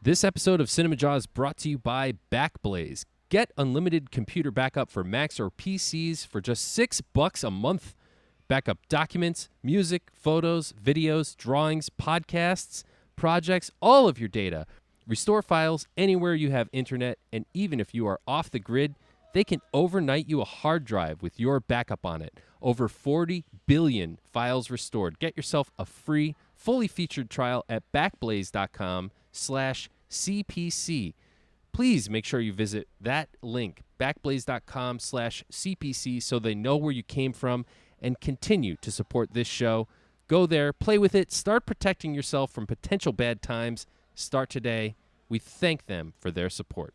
This episode of Cinemajaw is brought to you by Backblaze. Get unlimited computer backup for Macs or PCs for just $6 a month. Backup documents, music, photos, videos, drawings, podcasts, projects, all of your data. Restore files anywhere you have internet, and even if you are off the grid, they can overnight you a hard drive with your backup on it. Over 40 billion files restored. Get yourself a free, fully featured trial at backblaze.com/CPC. Please make sure you visit that link, backblaze.com/CPC, so they know where you came from and continue to support this show. Go there, play with it, start protecting yourself from potential bad times. Start today. We thank them for their support.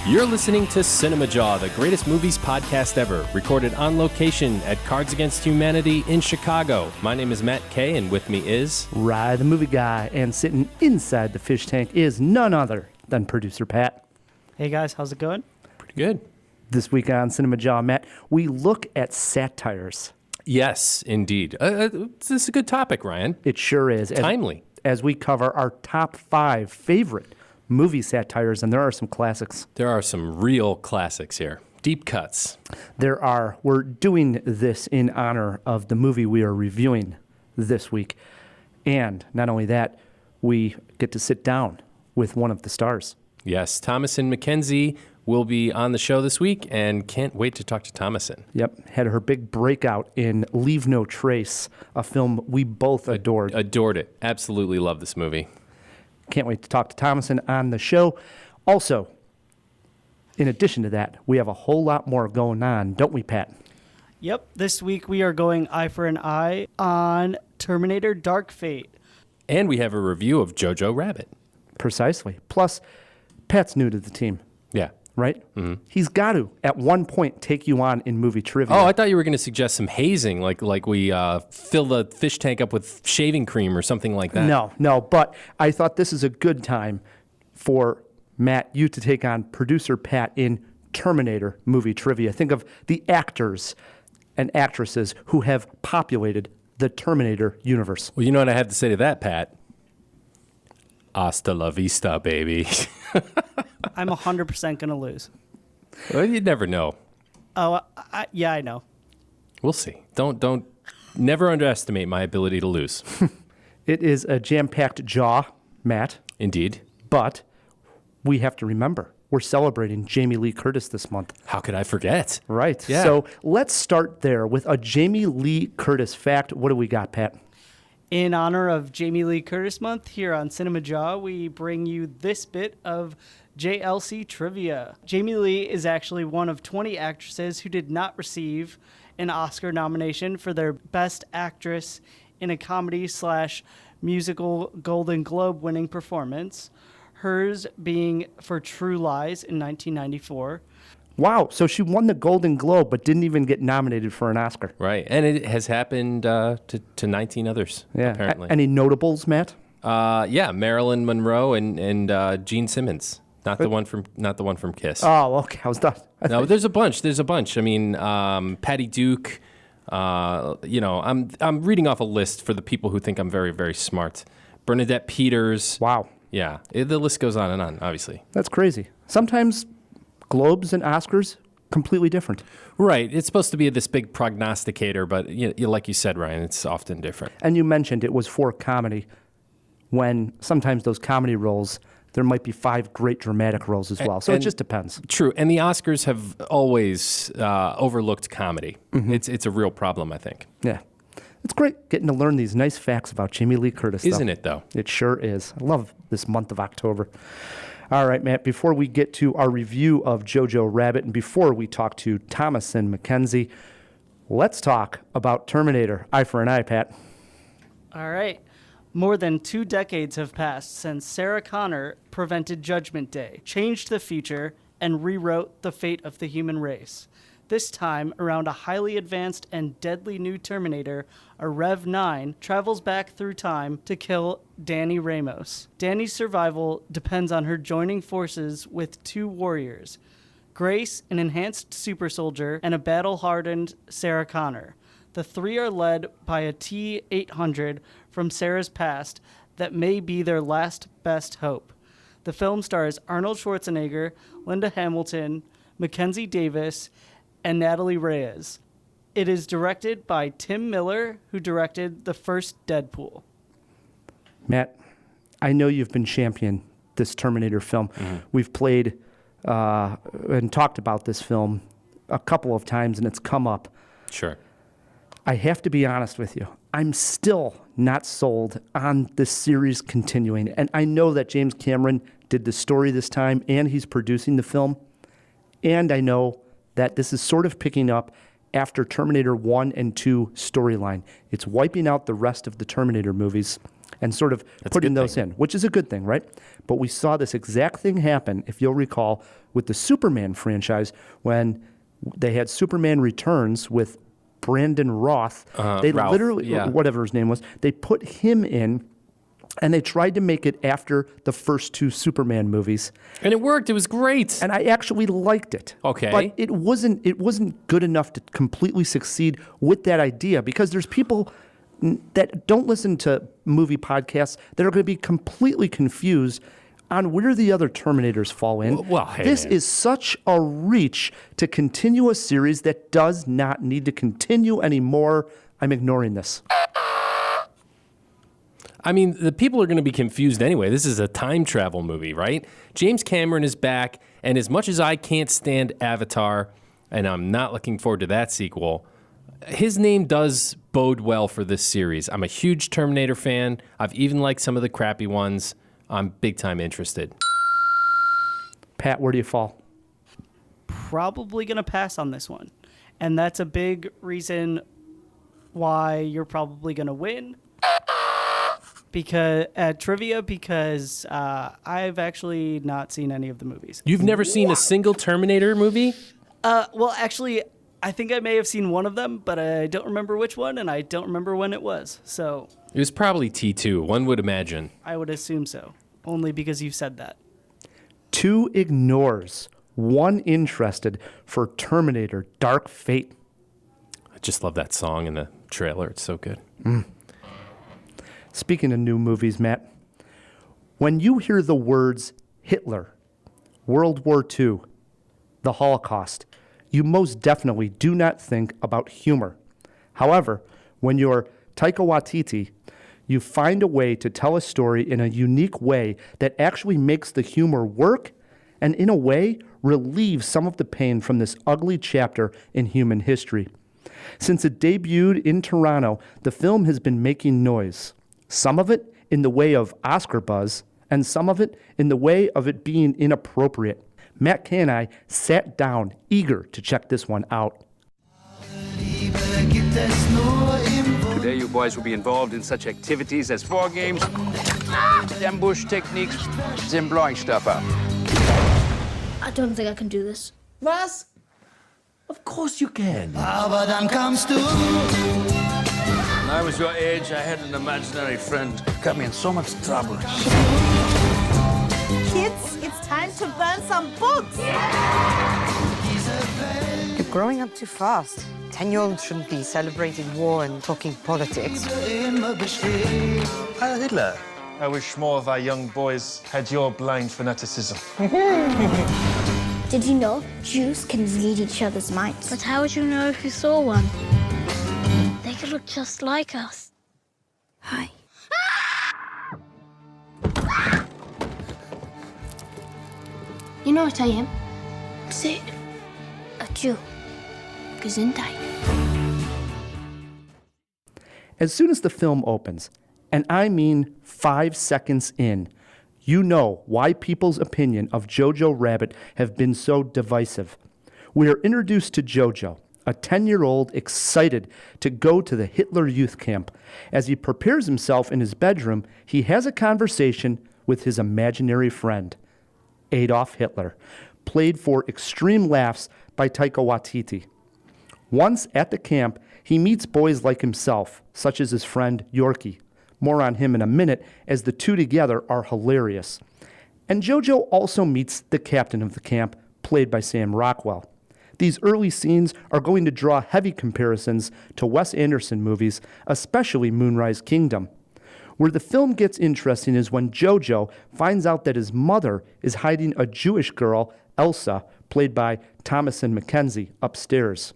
You're listening to Cinemajaw, the greatest movies podcast ever, recorded on location at Cards Against Humanity in Chicago. My name is Matt Kay, and with me is... Rye, the movie guy, and sitting inside the fish tank is none other than producer Pat. Hey guys, how's it going? Pretty good. This week on Cinemajaw, Matt, we look at satires. Yes, indeed. This is a good topic, Ryan. It sure is. Timely. As we cover our top 5 favorite movie satires, and there are some classics. There are some real classics here. Deep cuts. There are. We're doing this in honor of the movie we are reviewing this week. And not only that, we get to sit down with one of the stars. Yes, Thomasin McKenzie will be on the show this week, and can't wait to talk to Thomasin. Yep, had her big breakout in Leave No Trace, a film we both adored. Adored it. Absolutely love this movie. Can't wait to talk to Thomasin on the show. Also, in addition to that, we have a whole lot more going on, don't we, Pat? Yep, this week we are going eye for an eye on Terminator Dark Fate. And we have a review of Jojo Rabbit. Precisely. Plus, Pat's new to the team, Yeah. right? Mm-hmm. He's got to, at one point, take you on in movie trivia. Oh, I thought you were going to suggest some hazing, like we fill the fish tank up with shaving cream or something like that. No, but I thought this is a good time for Matt, you to take on producer Pat in Terminator movie trivia. Think of the actors and actresses who have populated the Terminator universe. Well, you know what I have to say to that, Pat? Hasta la vista, baby. I'm 100% going to lose. Well, you never know. Oh, yeah, I know. We'll see. Don't never underestimate my ability to lose. It is a jam-packed jaw, Matt, Indeed. but we have to remember, we're celebrating Jamie Lee Curtis this month. How could I forget? Right. Yeah. So let's start there with a Jamie Lee Curtis fact. What do we got, Pat? In honor of Jamie Lee Curtis Month here on Cinemajaw, we bring you this bit of JLC trivia. Jamie Lee is actually one of 20 actresses who did not receive an Oscar nomination for their Best Actress in a Comedy/Musical Golden Globe winning performance, hers being for True Lies in 1994. Wow. So she won the Golden Globe, but didn't even get nominated for an Oscar. Right. And it has happened to 19 others, Yeah. apparently. Any notables, Matt? Yeah, Marilyn Monroe and Gene Simmons. Not the one from Kiss. Oh, okay. I was done. No, there's a bunch. I mean, Patty Duke. I'm reading off a list for the people who think I'm very, very smart. Bernadette Peters. Wow. Yeah, the list goes on and on. Obviously. That's crazy. Sometimes Globes and Oscars, completely different. Right. It's supposed to be this big prognosticator, but like you said, Ryan, it's often different. And you mentioned it was for comedy, when sometimes those comedy roles, there might be 5 great dramatic roles as well. So it just depends. True. And the Oscars have always overlooked comedy. Mm-hmm. It's a real problem, I think. Yeah. It's great getting to learn these nice facts about Jamie Lee Curtis. Isn't it, though? It sure is. I love this month of October. All right, Matt, before we get to our review of Jojo Rabbit and before we talk to Thomasin McKenzie, let's talk about Terminator. Eye for an eye, Pat. All right. More than 2 decades have passed since Sarah Connor prevented Judgment Day, changed the future, and rewrote the fate of the human race. This time, around a highly advanced and deadly new Terminator, a Rev 9 travels back through time to kill Danny Ramos. Danny's survival depends on her joining forces with two warriors, Grace, an enhanced super soldier, and a battle-hardened Sarah Connor. The three are led by a T-800 from Sarah's past that may be their last best hope. The film stars Arnold Schwarzenegger, Linda Hamilton, Mackenzie Davis, and Natalie Reyes. It is directed by Tim Miller, who directed the first Deadpool. Matt, I know you've been championing this Terminator film. Mm-hmm. We've played and talked about this film a couple of times, and it's come up. Sure. I have to be honest with you. I'm still not sold on this series continuing. And I know that James Cameron did the story this time, and he's producing the film. And I know that this is sort of picking up after Terminator 1 and 2 storyline. It's wiping out the rest of the Terminator movies and sort of putting those in, which is a good thing, right? But we saw this exact thing happen, if you'll recall, with the Superman franchise when they had Superman Returns with Brandon Roth. They Ralph, literally, whatever his name was, they put him in, and they tried to make it after the first two Superman movies. And it worked. It was great. And I actually liked it. Okay. But it wasn't good enough to completely succeed with that idea, because there's people that don't listen to movie podcasts that are going to be completely confused on where the other Terminators fall in. Well, hey, this man. is such a reach to continue a series that does not need to continue anymore. I'm ignoring this. I mean, the people are going to be confused anyway. This is a time travel movie, right? James Cameron is back, and as much as I can't stand Avatar, and I'm not looking forward to that sequel, his name does bode well for this series. I'm a huge Terminator fan. I've even liked some of the crappy ones. I'm big time interested. Pat, where do you fall? Probably going to pass on this one. And that's a big reason why you're probably going to win. Because I've actually not seen any of the movies. You've never seen a single Terminator movie? Well, actually, I think I may have seen one of them, but I don't remember which one, and I don't remember when it was. So it was probably T2, one would imagine. I would assume so, only because you've said that. 2 ignores, 1 interested for Terminator Dark Fate. I just love that song in the trailer. It's so good. Speaking of new movies, Matt, when you hear the words Hitler, World War II, the Holocaust, you most definitely do not think about humor. However, when you're Taika Waititi, you find a way to tell a story in a unique way that actually makes the humor work and, in a way, relieves some of the pain from this ugly chapter in human history. Since it debuted in Toronto, the film has been making noise. Some of it in the way of Oscar buzz, and some of it in the way of it being inappropriate. Matt Kay and I sat down, eager to check this one out. Today you boys will be involved in such activities as war games, ambush techniques, and blowing stuff up. I don't think I can do this. Was? Of course you can. When I was your age, I had an imaginary friend. Got me in so much trouble. Kids, it's time to burn some books. You're growing up too fast. 10-year-olds shouldn't be celebrating war and talking politics. Heil Hitler. I wish more of our young boys had your blind fanaticism. Did you know Jews can read each other's minds? But how would you know if you saw one? They could look just like us. Hi. You know what I am? Say it. A Jew. Gesundheit. As soon as the film opens, and I mean 5 seconds in, you know why people's opinion of Jojo Rabbit have been so divisive. We are introduced to Jojo, a 10-year-old excited to go to the Hitler Youth Camp. As he prepares himself in his bedroom, he has a conversation with his imaginary friend, Adolf Hitler, played for extreme laughs by Taika Waititi. Once at the camp, he meets boys like himself, such as his friend Yorkie. More on him in a minute, as the two together are hilarious. And Jojo also meets the captain of the camp, played by Sam Rockwell. These early scenes are going to draw heavy comparisons to Wes Anderson movies, especially Moonrise Kingdom. Where the film gets interesting is when Jojo finds out that his mother is hiding a Jewish girl, Elsa, played by Thomasin McKenzie, upstairs.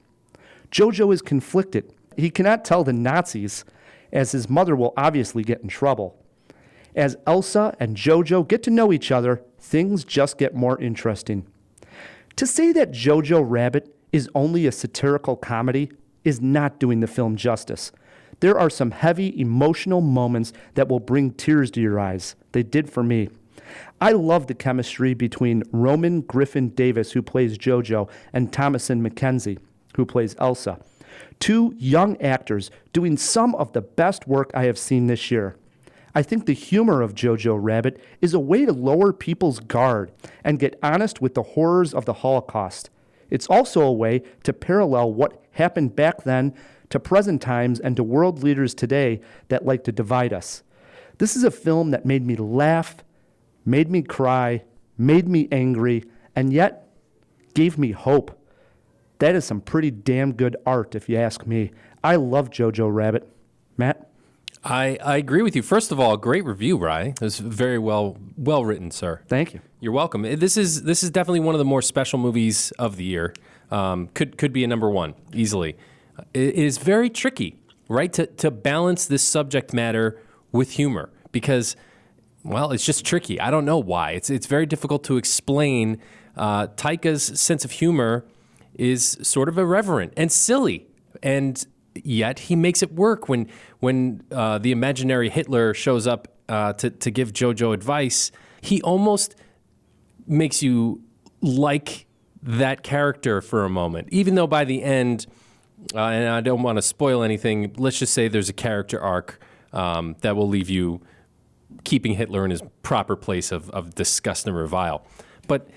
Jojo is conflicted. He cannot tell the Nazis, as his mother will obviously get in trouble. As Elsa and Jojo get to know each other, things just get more interesting. To say that Jojo Rabbit is only a satirical comedy is not doing the film justice. There are some heavy emotional moments that will bring tears to your eyes. They did for me. I love the chemistry between Roman Griffin Davis, who plays Jojo, and Thomasin McKenzie, who plays Elsa. Two young actors doing some of the best work I have seen this year. I think the humor of Jojo Rabbit is a way to lower people's guard and get honest with the horrors of the Holocaust. It's also a way to parallel what happened back then to present times and to world leaders today that like to divide us. This is a film that made me laugh, made me cry, made me angry, and yet gave me hope. That is some pretty damn good art, if you ask me. I love Jojo Rabbit. Matt? I agree with you. First of all, great review, Rye. It was very well written, sir. Thank you. You're welcome. This is definitely one of the more special movies of the year. Could be a number one easily. It is very tricky, right, to balance this subject matter with humor because, well, it's just tricky. I don't know why. It's very difficult to explain. Taika's sense of humor is sort of irreverent and silly, and yet he makes it work when the imaginary Hitler shows up to give Jojo advice. He almost makes you like that character for a moment, even though by the end, and I don't want to spoil anything, let's just say there's a character arc that will leave you keeping Hitler in his proper place of disgust and revile. But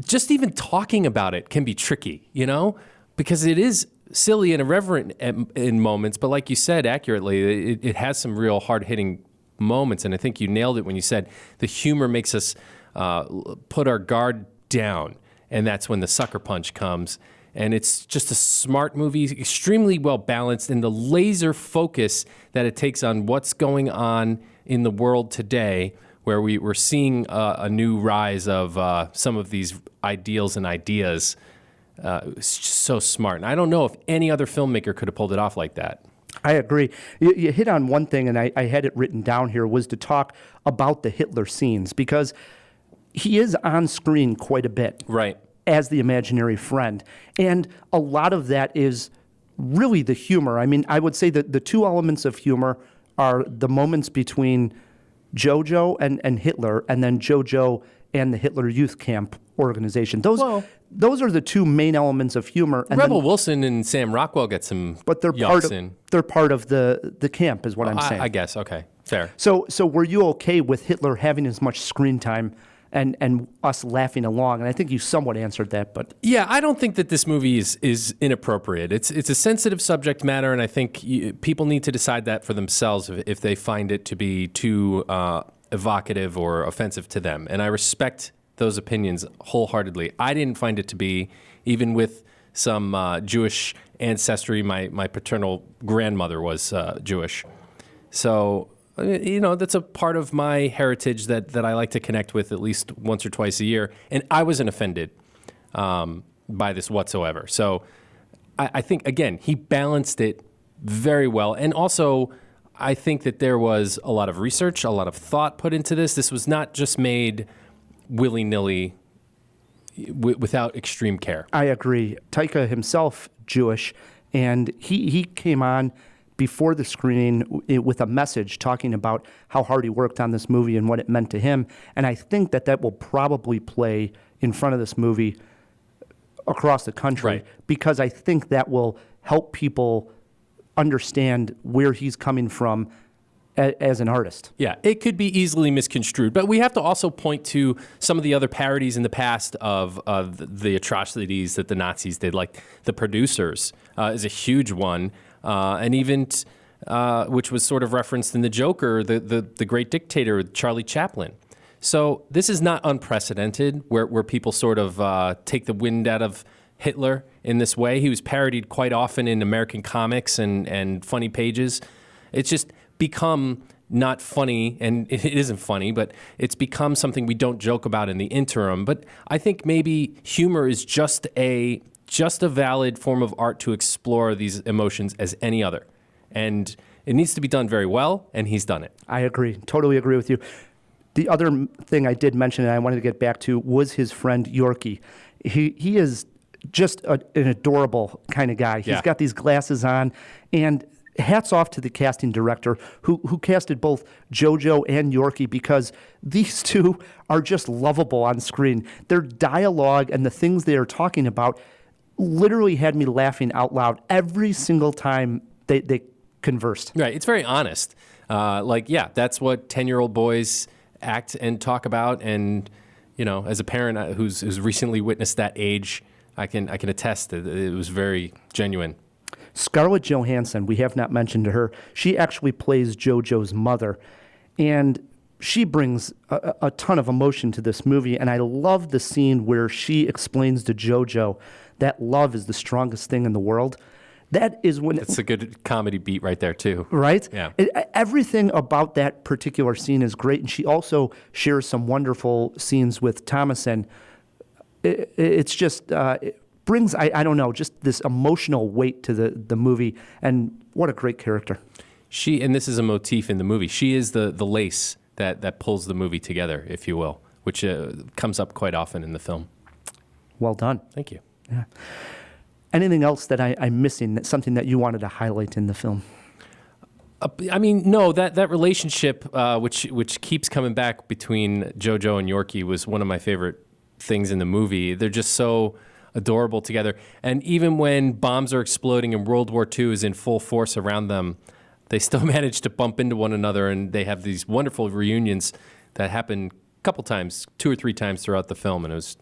just even talking about it can be tricky, because it is silly and irreverent in moments, but like you said accurately, it has some real hard-hitting moments, and I think you nailed it when you said the humor makes us put our guard down, and that's when the sucker punch comes. And it's just a smart movie, extremely well-balanced, and the laser focus that it takes on what's going on in the world today, where we're seeing a new rise of some of these ideals and ideas. It's just so smart. And I don't know if any other filmmaker could have pulled it off like that. I agree. You hit on one thing, and I had it written down here, was to talk about the Hitler scenes, because he is on screen quite a bit. Right. As the imaginary friend. And a lot of that is really the humor. I mean, I would say that the two elements of humor are the moments between Jojo and Hitler, and then Jojo and the Hitler Youth Camp organization. Those are the two main elements of humor. And Rebel Wilson and Sam Rockwell get some, but they're part of the camp, is what I'm saying. I guess. Okay, fair. So were you okay with Hitler having as much screen time and us laughing along? And I think you somewhat answered that, but yeah, I don't think that this movie is inappropriate. It's a sensitive subject matter, and I think people need to decide that for themselves if they find it to be too evocative or offensive to them. And I respect those opinions wholeheartedly. I didn't find it to be, even with some Jewish ancestry. My paternal grandmother was Jewish, so that's a part of my heritage that I like to connect with at least once or twice a year. And I wasn't offended by this whatsoever. So I think, again, he balanced it very well. And also, I think that there was a lot of research, a lot of thought put into this. This was not just made willy-nilly without extreme care. I agree. Taika himself, Jewish, and he came on before the screening with a message talking about how hard he worked on this movie and what it meant to him. And I think that will probably play in front of this movie across the country, right, because I think that will help people understand where he's coming from as an artist. Yeah, it could be easily misconstrued, but we have to also point to some of the other parodies in the past of the atrocities that the Nazis did, like The Producers is a huge one, and even which was sort of referenced in The Joker, the great Dictator with Charlie Chaplin. So this is not unprecedented, where people sort of take the wind out of Hitler in this way. He was parodied quite often in American comics and funny pages. It's just become not funny, and it isn't funny, but it's become something we don't joke about in the interim. But I think maybe humor is just a valid form of art to explore these emotions as any other. And it needs to be done very well, and he's done it. I agree. Totally agree with you. The other thing I did mention and I wanted to get back to was his friend Yorkie. He is just an adorable kind of guy. He's got these glasses on, and hats off to the casting director who casted both Jojo and Yorkie, because these two are just lovable on screen. Their dialogue and the things they are talking about literally had me laughing out loud every single time they conversed. Right. It's very honest. That's what 10-year-old boys act and talk about. And, as a parent who's recently witnessed that age, I can attest that it was very genuine. Scarlett Johansson, we have not mentioned her. She actually plays Jojo's mother, and she brings a ton of emotion to this movie. And I love the scene where she explains to Jojo that love is the strongest thing in the world. That is when... It's a good comedy beat right there, too. Right? Yeah. Everything about that particular scene is great, and she also shares some wonderful scenes with Thomasin. It's just... it brings, I don't know, just this emotional weight to the movie, and what a great character. And this is a motif in the movie, she is the lace that pulls the movie together, if you will, which comes up quite often in the film. Well done. Thank you. Yeah. Anything else that I'm missing, something that you wanted to highlight in the film? No, that relationship, which keeps coming back between Jojo and Yorkie, was one of my favorite things in the movie. They're just so adorable together. And even when bombs are exploding and World War II is in full force around them, they still manage to bump into one another, and they have these wonderful reunions that happen a couple times, 2 or 3 times throughout the film, and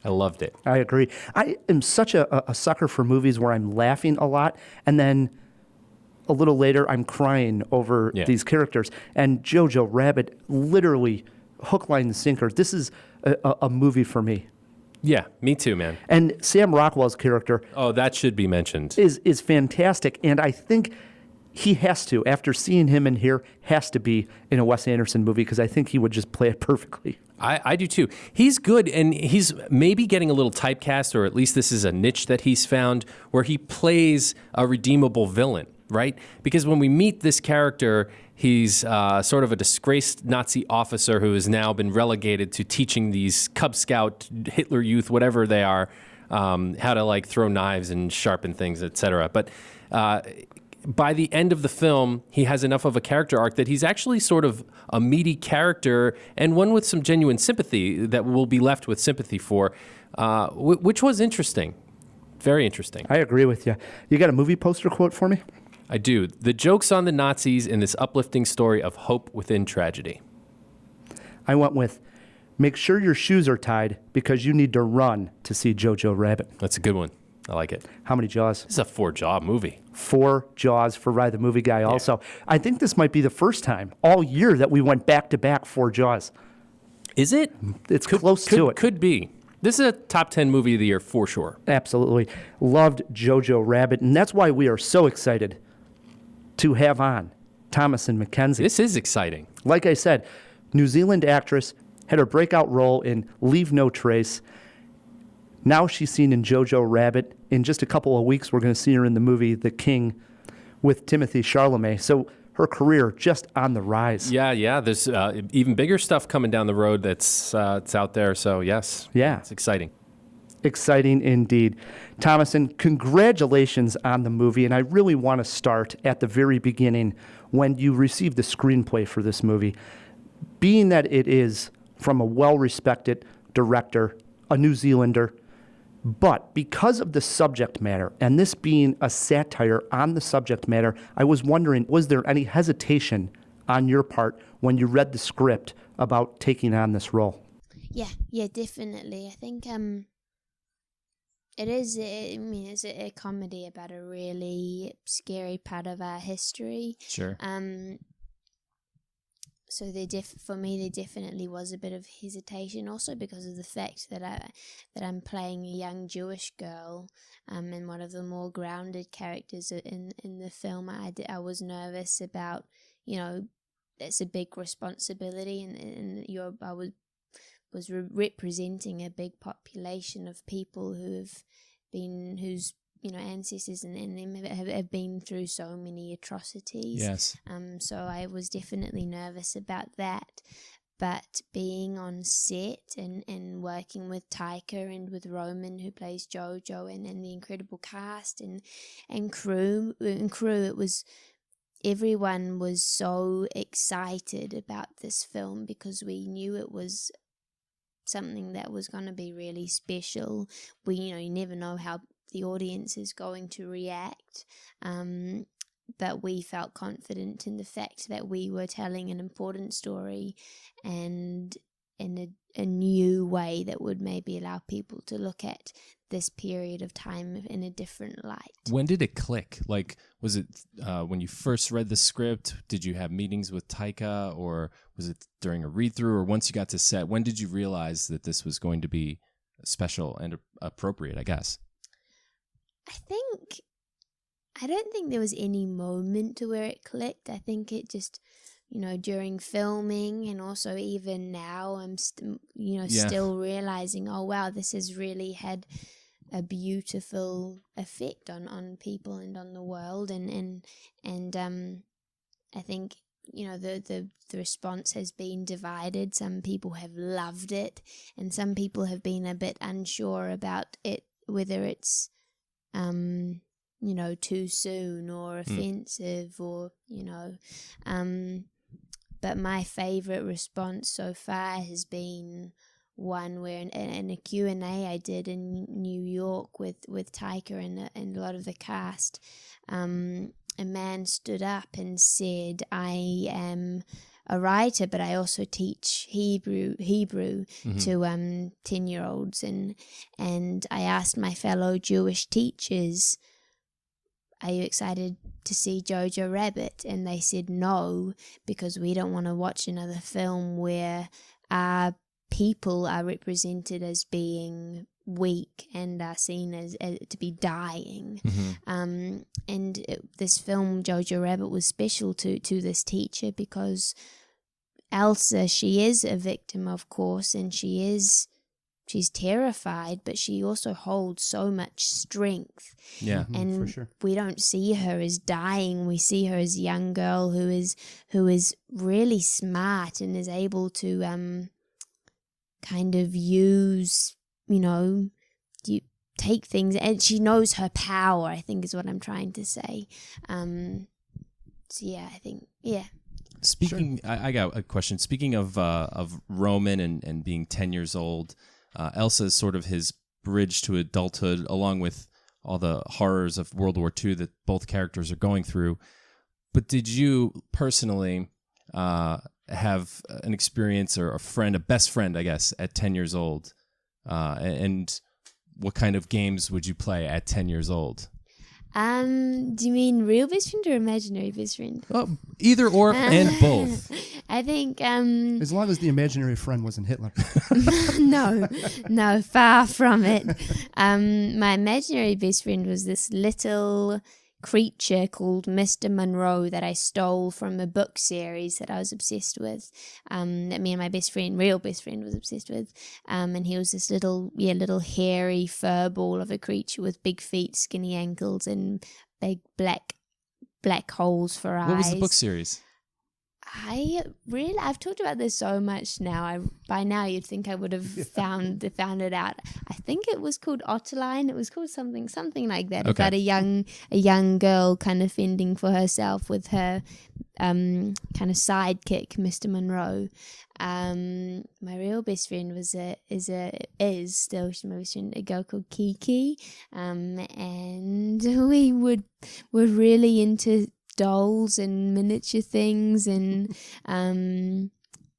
I loved it. I agree. I am such a sucker for movies where I'm laughing a lot, and then a little later I'm crying over these characters. And Jojo Rabbit, literally hook, line, and sinker. This is a movie for me. Yeah, me too, man. And Sam Rockwell's character... Oh, that should be mentioned. ...is fantastic, and I think he has to, after seeing him in here, has to be in a Wes Anderson movie, because I think he would just play it perfectly. I do too. He's good, and he's maybe getting a little typecast, or at least this is a niche that he's found, where he plays a redeemable villain, right? Because when we meet this character, he's sort of a disgraced Nazi officer who has now been relegated to teaching these Cub Scout, Hitler Youth, whatever they are, how to throw knives and sharpen things, etc. But by the end of the film, he has enough of a character arc that he's actually sort of a meaty character, and one with some genuine sympathy that we'll be left with sympathy for, which was interesting. Very interesting. I agree with you. You got a movie poster quote for me? I do. The joke's on the Nazis in this uplifting story of hope within tragedy. I went with, make sure your shoes are tied because you need to run to see Jojo Rabbit. That's a good one. I like it. How many Jaws? This is a 4-Jaw movie. 4 Jaws for Rye the Movie Guy also. I think this might be the first time all year that we went back-to-back 4 Jaws. Is it? It's close to it. Could be. This is a top 10 movie of the year for sure. Absolutely. Loved Jojo Rabbit, and that's why we are so excited to have on Thomasin McKenzie. This is exciting. Like I said, New Zealand actress, had her breakout role in Leave No Trace. Now she's seen in Jojo Rabbit. In just a couple of weeks, we're going to see her in the movie The King with Timothée Chalamet. So her career just on the rise. Yeah. There's even bigger stuff coming down the road that's it's out there. So yes, it's exciting. Exciting indeed. Thomasin, congratulations on the movie. And I really want to start at the very beginning when you received the screenplay for this movie. Being that it is from a well-respected director, a New Zealander, but because of the subject matter, and this being a satire on the subject matter, I was wondering, was there any hesitation on your part when you read the script about taking on this role? Yeah, definitely. I think it's a comedy about a really scary part of our history. Sure. So for me, there definitely was a bit of hesitation, also because of the fact that I'm playing a young Jewish girl, and one of the more grounded characters in the film. I was nervous about, it's a big responsibility, and I was representing a big population of people whose ancestors and them have been through so many atrocities. Yes. So I was definitely nervous about that. But being on set and working with Taika and with Roman, who plays Jojo, and the incredible cast and crew, it was, everyone was so excited about this film because we knew it was something that was going to be really special. You never know how the audience is going to react, but we felt confident in the fact that we were telling an important story and in a new way that would maybe allow people to look at this period of time in a different light. When did it click? Like, was it when you first read the script? Did you have meetings with Taika, or was it during a read-through, or once you got to set? When did you realize that this was going to be special and appropriate, I guess? I don't think there was any moment to where it clicked. I think it just, during filming, and also even now, I'm still realizing, oh wow, this has really had a beautiful effect on people and on the world, and I think the response has been divided. Some people have loved it, and some people have been a bit unsure about it, whether it's too soon or offensive, or but my favorite response so far has been one where in a Q&A I did in New York with Taika and a lot of the cast, a man stood up and said, I am a writer, but I also teach Hebrew to 10-year-olds, and I asked my fellow Jewish teachers, are you excited to see Jojo Rabbit? And they said no, because we don't want to watch another film where our people are represented as being weak and are seen as to be dying. This film, Jojo Rabbit, was special to this teacher because Elsa, she is a victim, of course, and she's terrified, but she also holds so much strength. Yeah, and for sure. We don't see her as dying. We see her as a young girl who is really smart and is able to kind of use, you take things, and she knows her power, I think is what I'm trying to say. Speaking, I got a question. Speaking of Roman and being 10 years old, Elsa is sort of his bridge to adulthood, along with all the horrors of World War II that both characters are going through. But did you personally have an experience or a best friend, I guess, at 10 years old? And what kind of games would you play at 10 years old? Do you mean real best friend or imaginary best friend? Oh, either or and both. I think as long as the imaginary friend wasn't Hitler. No, far from it. My imaginary best friend was this little creature called Mr. Monroe that I stole from a book series that I was obsessed with, that me and my real best friend was obsessed with, and he was this little hairy fur ball of a creature with big feet, skinny ankles, and big black holes for eyes. What was the book series? I've talked about this so much now. By now you'd think I would have found it out. I think it was called Otterline. It was called something like that. Okay. About a young girl kind of fending for herself with her kind of sidekick, Mr. Monroe. My real best friend is still she's my best friend, a girl called Kiki, and we were really into dolls and miniature things, and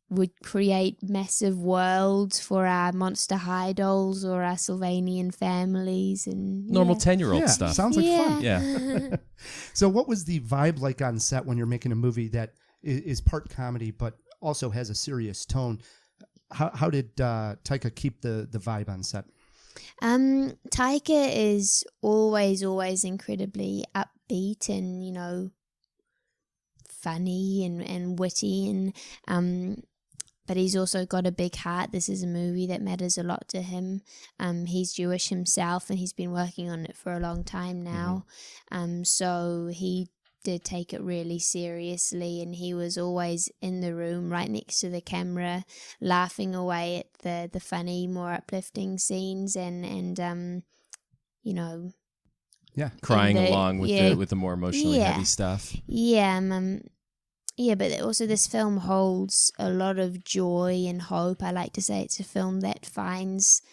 would create massive worlds for our Monster High dolls or our Sylvanian families and normal 10-year-old stuff. Sounds like fun. Yeah. So what was the vibe like on set when you're making a movie that is part comedy but also has a serious tone? How did Taika keep the vibe on set? Taika is always incredibly upbeat and, funny and witty, and but he's also got a big heart. This is a movie that matters a lot to him. He's Jewish himself, and he's been working on it for a long time now. So he did take it really seriously, and he was always in the room right next to the camera, laughing away at the funny, more uplifting scenes, and crying along with the more emotionally heavy stuff. But also this film holds a lot of joy and hope. I like to say it's a film that finds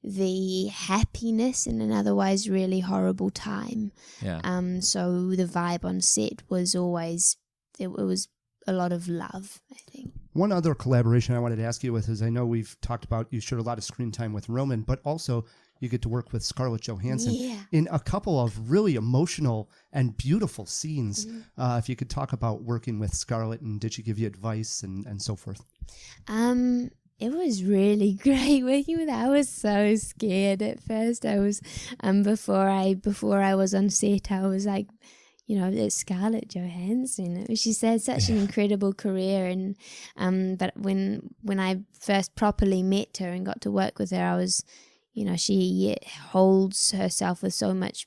the happiness in an otherwise really horrible time. Yeah. So the vibe on set was always, it was a lot of love, I think. One other collaboration I wanted to ask you with is, I know we've talked about, you shared a lot of screen time with Roman, but also you get to work with Scarlett Johansson in a couple of really emotional and beautiful scenes. If you could talk about working with Scarlett, and did she give you advice and so forth? It was really great working with her. I was so scared at first. I was before I was on set, I was like, it's Scarlett Johansson. She's had such an incredible career, and but when I first properly met her and got to work with her, I was, she holds herself with so much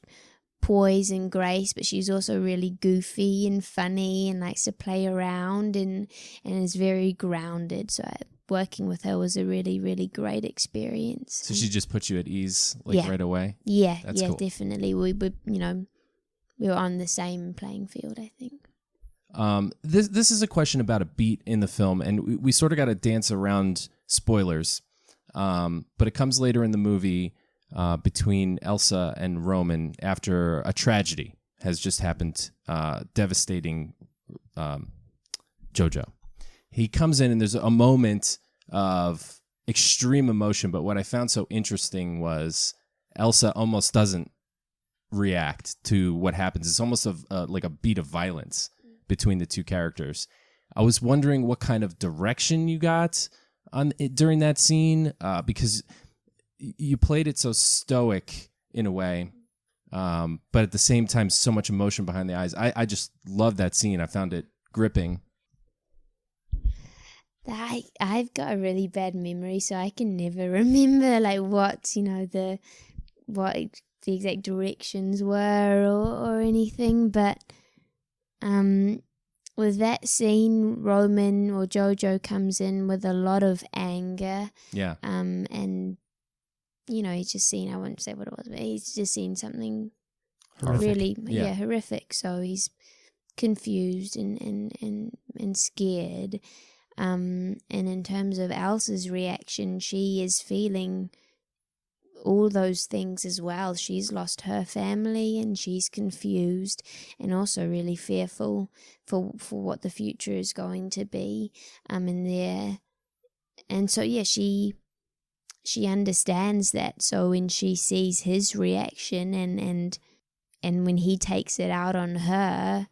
poise and grace, but she's also really goofy and funny and likes to play around and is very grounded. So working with her was a really, really great experience. So she just put you at ease right away? Yeah, That's cool. Definitely. We were on the same playing field, I think. This is a question about a beat in the film, and we sort of got to dance around spoilers. But it comes later in the movie between Elsa and Roman after a tragedy has just happened, devastating Jojo. He comes in and there's a moment of extreme emotion, but what I found so interesting was Elsa almost doesn't react to what happens. It's almost like a beat of violence between the two characters. I was wondering what kind of direction you got on it during that scene, because you played it so stoic in a way, but at the same time so much emotion behind the eyes. I just loved that scene. I found it gripping. I've got a really bad memory, so I can never remember what the exact directions were or anything, but with that scene, Roman or Jojo comes in with a lot of anger. Yeah. And he's just seen, I won't say what it was, but he's just seen something horrific. Really horrific. So he's confused and scared. And in terms of Elsa's reaction, she is feeling all those things as well. She's lost her family and she's confused and also really fearful for what the future is going to be. And so she understands that. So when she sees his reaction and when he takes it out on her,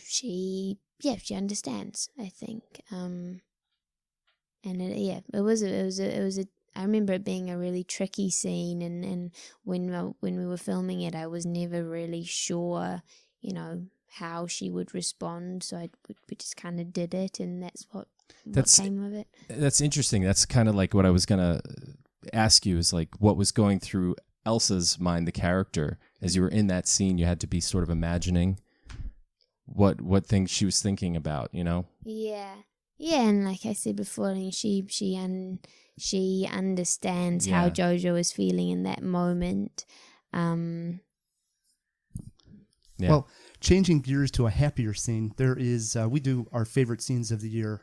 she understands, I think. I remember it being a really tricky scene, and when we were filming it, I was never really sure, how she would respond. So we just kind of did it, and that's what came of it. That's interesting. That's kind of like what I was gonna ask you, is like what was going through Elsa's mind, the character, as you were in that scene. You had to be sort of imagining what things she was thinking about, Yeah, and like I said before, she understands how Jojo is feeling in that moment. Well, changing gears to a happier scene, there is we do our favorite scenes of the year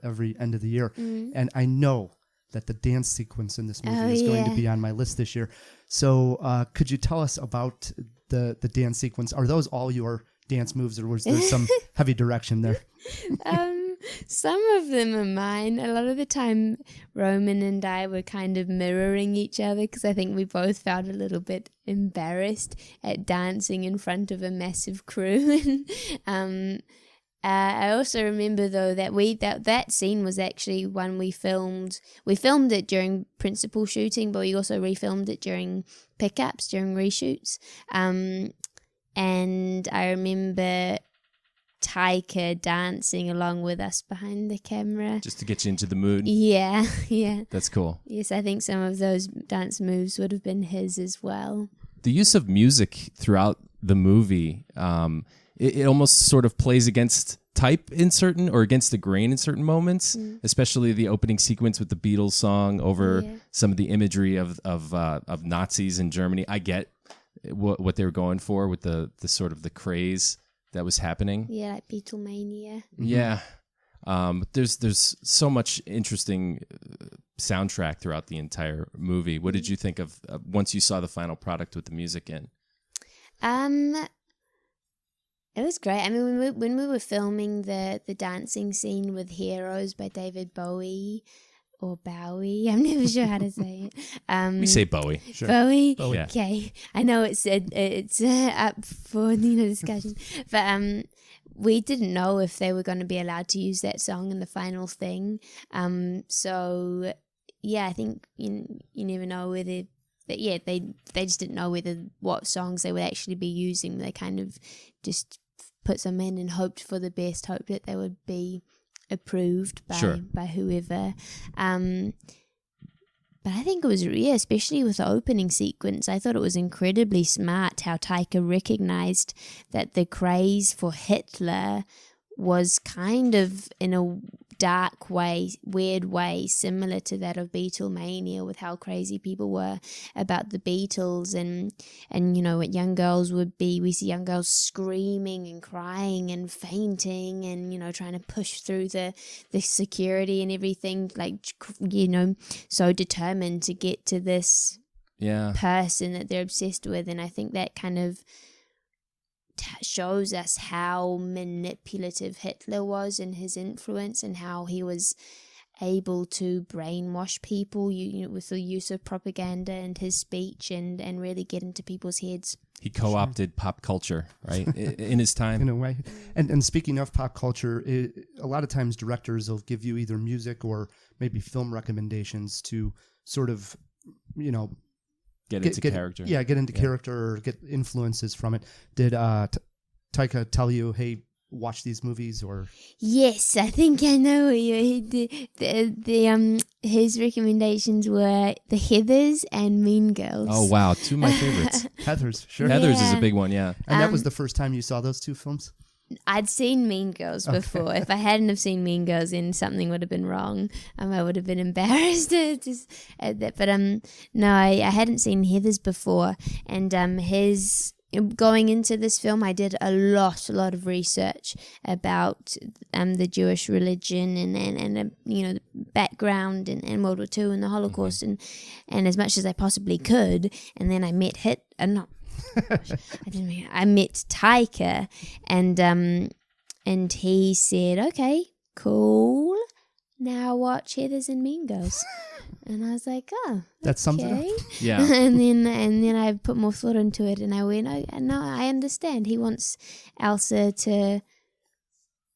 every end of the year, and I know that the dance sequence in this movie is going to be on my list this year. So could you tell us about the dance sequence? Are those all your dance moves, or was there some heavy direction there? Some of them are mine. A lot of the time, Roman and I were kind of mirroring each other because I think we both felt a little bit embarrassed at dancing in front of a massive crew. I also remember though that that scene was actually one we filmed. We filmed it during principal shooting, but we also refilmed it during pickups, during reshoots. And I remember Taika dancing along with us behind the camera. Just to get you into the mood. Yeah. That's cool. Yes, I think some of those dance moves would have been his as well. The use of music throughout the movie, it almost sort of plays against type in certain, or against the grain in certain moments, especially the opening sequence with the Beatles song over some of the imagery of Nazis in Germany. I get what they were going for with the sort of the craze that was happening. Yeah, like Beatlemania. Yeah. There's so much interesting soundtrack throughout the entire movie. What did you think of once you saw the final product with the music in? It was great. I mean, when we were filming the dancing scene with Heroes by David Bowie, or Bowie, I'm never sure how to say it. We say Bowie. Sure. Bowie? Yeah. Okay. I know it's up for discussion. But we didn't know if they were going to be allowed to use that song in the final thing. So, yeah, I think you never know whether... But yeah, they just didn't know what songs they would actually be using. They kind of just put some in and hoped for the best, hoped that they would be approved by whoever. But I think it was, especially with the opening sequence, I thought it was incredibly smart how Taika recognized that the craze for Hitler was kind of, in a dark way, weird way, similar to that of Beatlemania, with how crazy people were about the Beatles, and what young girls would be. We see young girls screaming and crying and fainting and trying to push through the security and everything, so determined to get to this person that they're obsessed with. And I think that kind of shows us how manipulative Hitler was in his influence, and how he was able to brainwash people with the use of propaganda and his speech, and really get into people's heads. He co-opted pop culture, right, in his time. In a way. And speaking of pop culture, a lot of times directors will give you either music or maybe film recommendations to sort of, Get into character. Yeah, get into character or get influences from it. Did Taika tell you, hey, watch these movies? Or yes, I think I know. His recommendations were The Heathers and Mean Girls. Oh, wow. Two of my favorites. Heathers, sure. Heathers is a big one, yeah. And that was the first time you saw those two films? I'd seen Mean Girls before. Okay. If I hadn't have seen Mean Girls, then something would have been wrong. I would have been embarrassed at that. But no, I hadn't seen Heathers before. And going into this film, I did a lot of research about the Jewish religion and the background and World War II and the Holocaust, and as much as I possibly could. And then I met I met Taika, and he said, "Okay, cool. Now watch Heathers and Mean Girls." And I was like, "Oh, that sums it up." Yeah. and then I put more thought into it, and I went, "Oh, no, I understand. He wants Elsa to,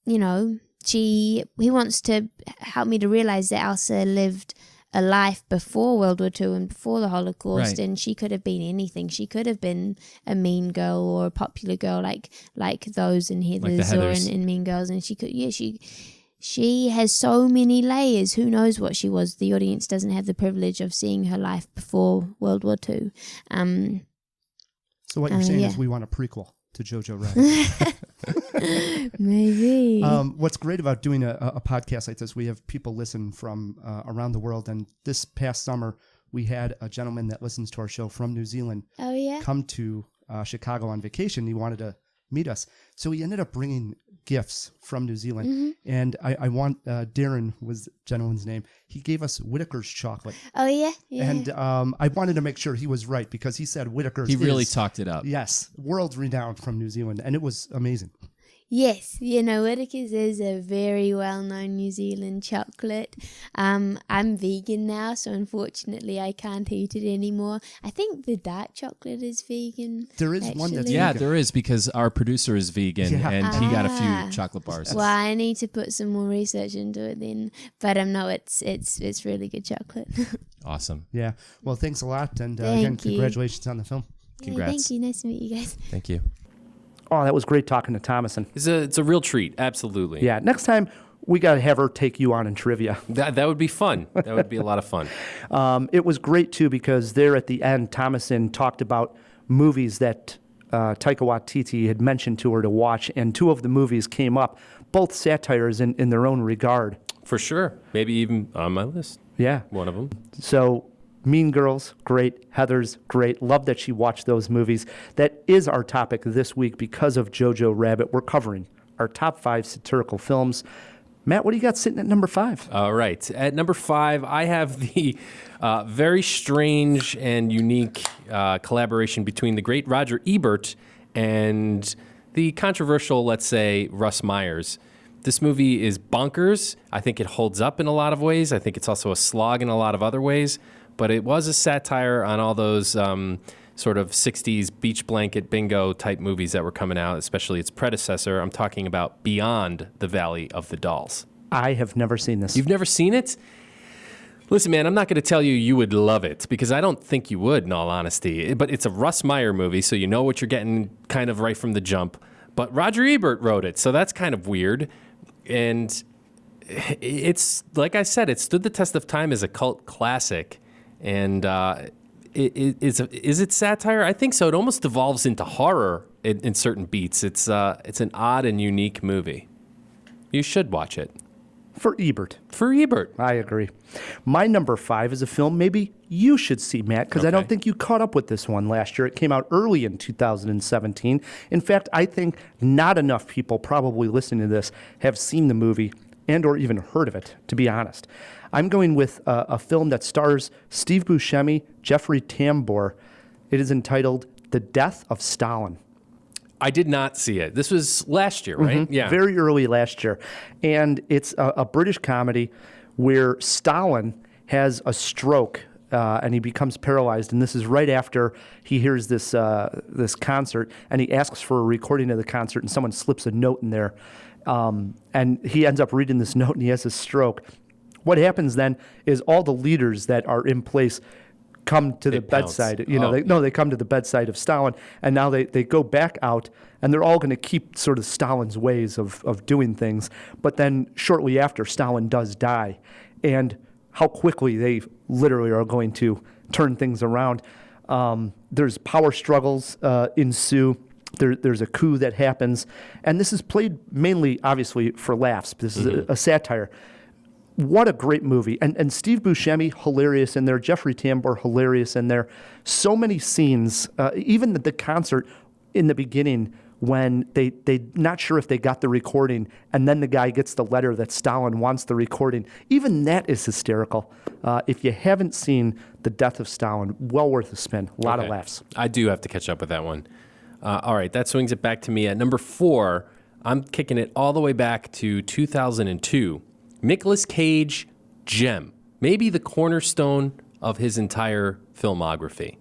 he wants to help me to realize that Elsa lived a life before World War II and before the Holocaust, right. And she could have been anything. She could have been a mean girl or a popular girl, like those in Heathers, or in Mean Girls, and she could, she has so many layers. Who knows what she was? The audience doesn't have the privilege of seeing her life before World War II. So what you're saying is we want a prequel to Jojo Rabbit. Maybe. What's great about doing a podcast like this, we have people listen from around the world. And this past summer, we had a gentleman that listens to our show from New Zealand come to Chicago on vacation. He wanted to meet us. So he ended up bringing gifts from New Zealand. And I want, Darren was the gentleman's name. He gave us Whitaker's chocolate. Oh, yeah? Yeah. And I wanted to make sure he was right because he said Whitaker's He really talked it up. Yes, world renowned from New Zealand. And it was amazing. Yes, Whitaker's is a very well-known New Zealand chocolate. I'm vegan now, so unfortunately I can't eat it anymore. I think the dark chocolate is vegan. There is one that's Yeah, there is, because our producer is vegan and he got a few chocolate bars. Well, I need to put some more research into it then. But no, it's really good chocolate. Awesome. Yeah. Well, thanks a lot. And Thank again, you. congratulations on the film. Congrats. Thank you. Nice to meet you guys. Thank you. Oh, that was great talking to Thomasin. It's a real treat. Absolutely. Yeah, next time we got to have her take you on in trivia. That would be fun. That would be a lot of fun. It was great, too, because there at the end, Thomasin talked about movies that Taika Waititi had mentioned to her to watch, and two of the movies came up, both satires in their own regard. For sure. Maybe even on my list. Yeah. One of them. So Mean Girls, great. Heather's great. Love that she watched those movies. That is our topic this week because of Jojo Rabbit. We're covering our top 5 satirical films. Matt, what do you got sitting at number 5? All right. At number 5, I have the very strange and unique collaboration between the great Roger Ebert and the controversial, let's say, Russ Myers. This movie is bonkers. I think it holds up in a lot of ways. I think it's also a slog in a lot of other ways. But it was a satire on all those sort of 60s beach blanket bingo type movies that were coming out, especially its predecessor. I'm talking about Beyond the Valley of the Dolls. I have never seen this. You've never seen it? Listen, man, I'm not going to tell you you would love it, because I don't think you would, in all honesty. But it's a Russ Meyer movie, so you know what you're getting kind of right from the jump. But Roger Ebert wrote it, so that's kind of weird. And it's, like I said, it stood the test of time as a cult classic. And is it satire? I think so. It almost devolves into horror in certain beats. It's an odd and unique movie. You should watch it. For Ebert. For Ebert. I agree. My number 5 is a film maybe you should see, Matt, because I don't think you caught up with this one last year. It came out early in 2017. In fact, I think not enough people probably listening to this have seen the movie and or even heard of it, to be honest. I'm going with a film that stars Steve Buscemi, Jeffrey Tambor. It is entitled The Death of Stalin. I did not see it. This was last year, right? Mm-hmm. Yeah. Very early last year. And it's a British comedy where Stalin has a stroke and he becomes paralyzed. And this is right after he hears this concert, and he asks for a recording of the concert, and someone slips a note in there. And he ends up reading this note, and he has a stroke. What happens then is all the leaders that are in place come to the bedside. They come to the bedside of Stalin, and now they go back out, and they're all going to keep sort of Stalin's ways of doing things. But then shortly after, Stalin does die, and how quickly they literally are going to turn things around. There's power struggles ensue. There's a coup that happens, and this is played mainly, obviously, for laughs. This is a satire. What a great movie. And Steve Buscemi, hilarious in there. Jeffrey Tambor, hilarious in there. So many scenes, even the concert in the beginning when they not sure if they got the recording, and then the guy gets the letter that Stalin wants the recording. Even that is hysterical. If you haven't seen The Death of Stalin, well worth a spin. A lot of laughs. I do have to catch up with that one. All right, that swings it back to me. At number 4, I'm kicking it all the way back to 2002. Nicolas Cage, Gem, maybe the cornerstone of his entire filmography.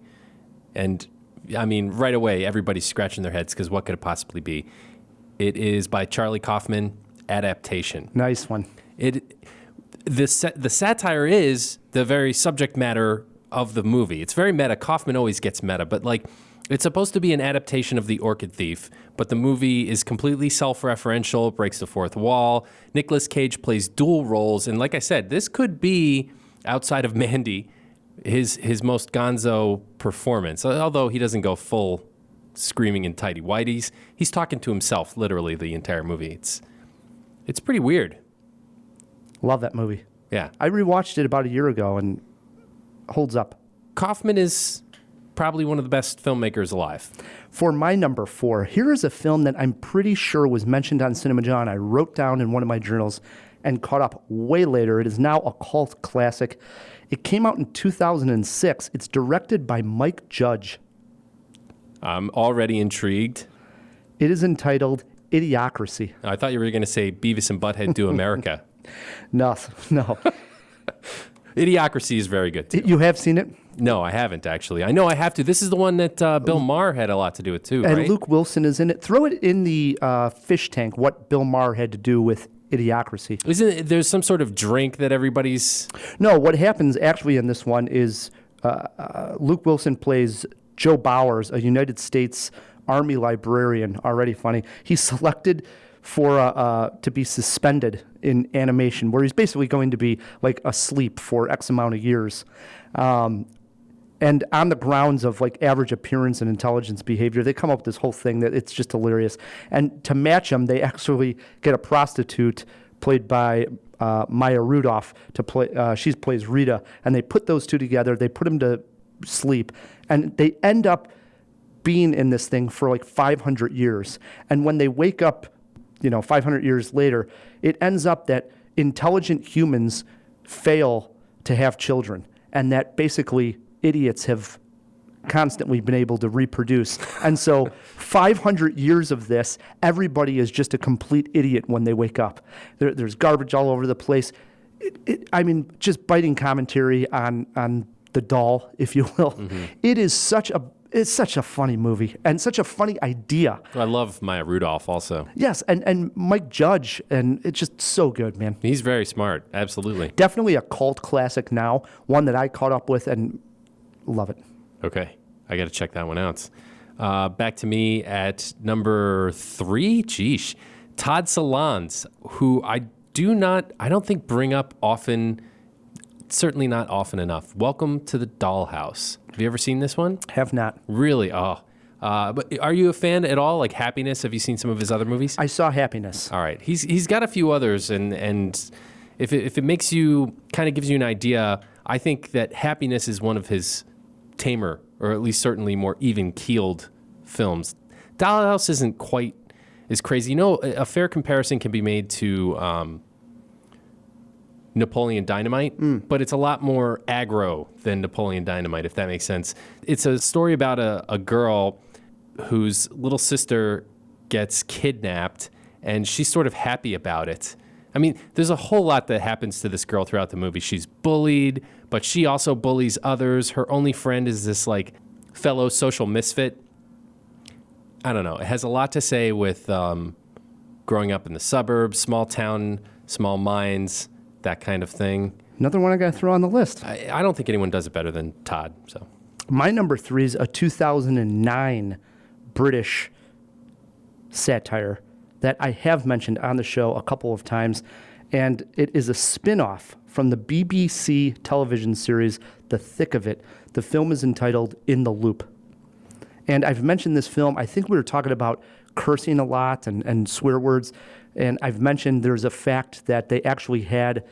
And, I mean, right away, everybody's scratching their heads because what could it possibly be? It is by Charlie Kaufman, Adaptation. Nice one. The satire is the very subject matter of the movie. It's very meta. Kaufman always gets meta, but, like, it's supposed to be an adaptation of The Orchid Thief, but the movie is completely self-referential, breaks the fourth wall. Nicolas Cage plays dual roles, and like I said, this could be, outside of Mandy, his most gonzo performance, although he doesn't go full screaming in tighty whities. He's talking to himself, literally, the entire movie. It's pretty weird. Love that movie. Yeah. I rewatched it about a year ago, and holds up. Kaufman is probably one of the best filmmakers alive. For my number 4, here is a film that I'm pretty sure was mentioned on Cinemajaw, and I wrote down in one of my journals and caught up way later. It is now a cult classic. It came out in 2006. It's directed by Mike Judge. I'm already intrigued. It is entitled Idiocracy. I thought you were going to say Beavis and Butthead Do America. No. Idiocracy is very good, too. You have seen it? No, I haven't, actually. I know I have to. This is the one that Bill Maher had a lot to do with, too, and right? Luke Wilson is in it. Throw it in the fish tank, what Bill Maher had to do with Idiocracy. There's some sort of drink that everybody's... No, what happens actually in this one is Luke Wilson plays Joe Bowers, a United States Army librarian. Already funny. He's selected for to be suspended in animation, where he's basically going to be like asleep for X amount of years. And on the grounds of like average appearance and intelligence behavior, they come up with this whole thing that it's just hilarious. And to match him, they actually get a prostitute played by Maya Rudolph to play. She plays Rita, and they put those two together. They put him to sleep, and they end up being in this thing for like 500 years. And when they wake up, 500 years later, it ends up that intelligent humans fail to have children, and that basically idiots have constantly been able to reproduce. And so 500 years of this, everybody is just a complete idiot when they wake up. There's garbage all over the place. Just biting commentary on the doll, if you will. Mm-hmm. It's such a funny movie and such a funny idea. I love Maya Rudolph also. Yes, and Mike Judge, and it's just so good, man. He's very smart, absolutely. Definitely a cult classic now, one that I caught up with and love it. Okay, I got to check that one out. Back to me at number 3. Geesh, Todd Solondz, who I don't think bring up often. Certainly not often enough. Welcome to the Dollhouse. Have you ever seen this one? Have not. Really? Oh. But are you a fan at all? Like Happiness? Have you seen some of his other movies? I saw Happiness. All right. He's got a few others, and if it makes you, kind of gives you an idea, I think that Happiness is one of his tamer, or at least certainly more even-keeled films. Dollhouse isn't quite as crazy. A fair comparison can be made to Napoleon Dynamite, but it's a lot more aggro than Napoleon Dynamite, if that makes sense. It's a story about a girl whose little sister gets kidnapped, and she's sort of happy about it. I mean, there's a whole lot that happens to this girl throughout the movie. She's bullied, but she also bullies others. Her only friend is this like fellow social misfit. I don't know. It has a lot to say with growing up in the suburbs, small town, small minds, that kind of thing. Another one I got to throw on the list. I don't think anyone does it better than Todd. So, my number 3 is a 2009 British satire that I have mentioned on the show a couple of times, and it is a spin-off from the BBC television series The Thick of It. The film is entitled In the Loop. And I've mentioned this film. I think we were talking about cursing a lot and swear words, and I've mentioned there's a fact that they actually had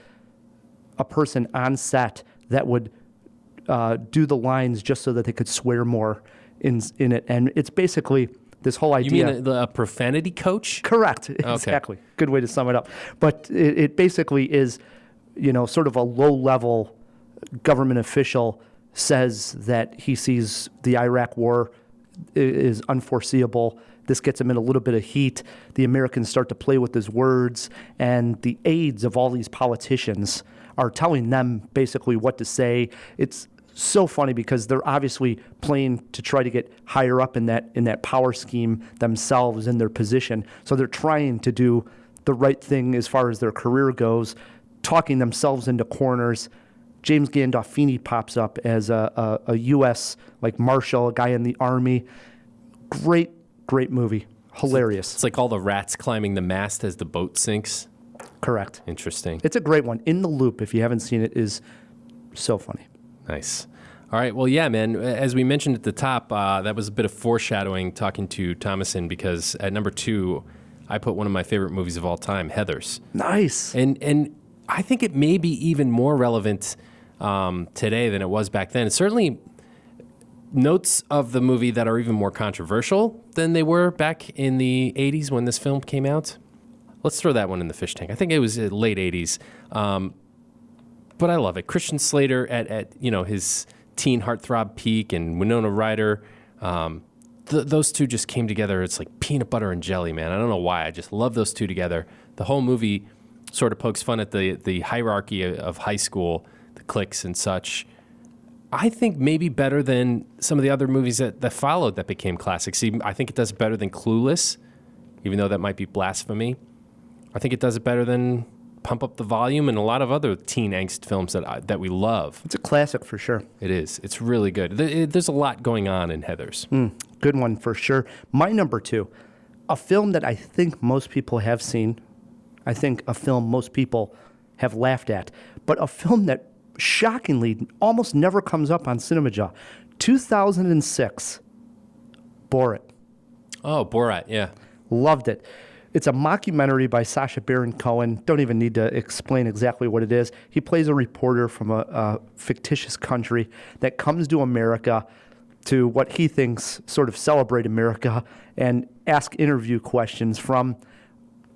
a person on set that would do the lines just so that they could swear more in it. And it's basically this whole idea. You mean a profanity coach? Correct. Okay. Exactly. Good way to sum it up. But it basically is, sort of a low-level government official says that he sees the Iraq war is unforeseeable. This gets him in a little bit of heat. The Americans start to play with his words, and the aides of all these politicians are telling them basically what to say. It's so funny because they're obviously playing to try to get higher up in that power scheme themselves in their position. So they're trying to do the right thing as far as their career goes, talking themselves into corners. James Gandolfini pops up as a U.S. like marshal, a guy in the army. Great movie. Hilarious. It's like all the rats climbing the mast as the boat sinks. Correct. Interesting. It's a great one. In the Loop, if you haven't seen it, is so funny. Nice. All right. Well, yeah, man. As we mentioned at the top, that was a bit of foreshadowing talking to Thomasin, because at number 2, I put one of my favorite movies of all time, Heathers. Nice. And I think it may be even more relevant today than it was back then. It's certainly notes of the movie that are even more controversial than they were back in the 80s when this film came out. Let's throw that one in the fish tank. I think it was late 80s. But I love it. Christian Slater at his teen heartthrob peak, and Winona Ryder. Those two just came together. It's like peanut butter and jelly, man. I don't know why. I just love those two together. The whole movie sort of pokes fun at the hierarchy of high school, the cliques and such. I think maybe better than some of the other movies that followed that became classics. I think it does better than Clueless, even though that might be blasphemy. I think it does it better than Pump Up the Volume and a lot of other teen angst films that we love. It's a classic for sure. It is. It's really good. There's a lot going on in Heathers. Good one for sure. My number 2, a film that I think most people have seen. I think a film most people have laughed at, but a film that shockingly almost never comes up on Cinemajaw. 2006, Borat. Oh, Borat, yeah. Loved it. It's a mockumentary by Sacha Baron Cohen. Don't even need to explain exactly what it is. He plays a reporter from a fictitious country that comes to America to what he thinks sort of celebrate America and ask interview questions from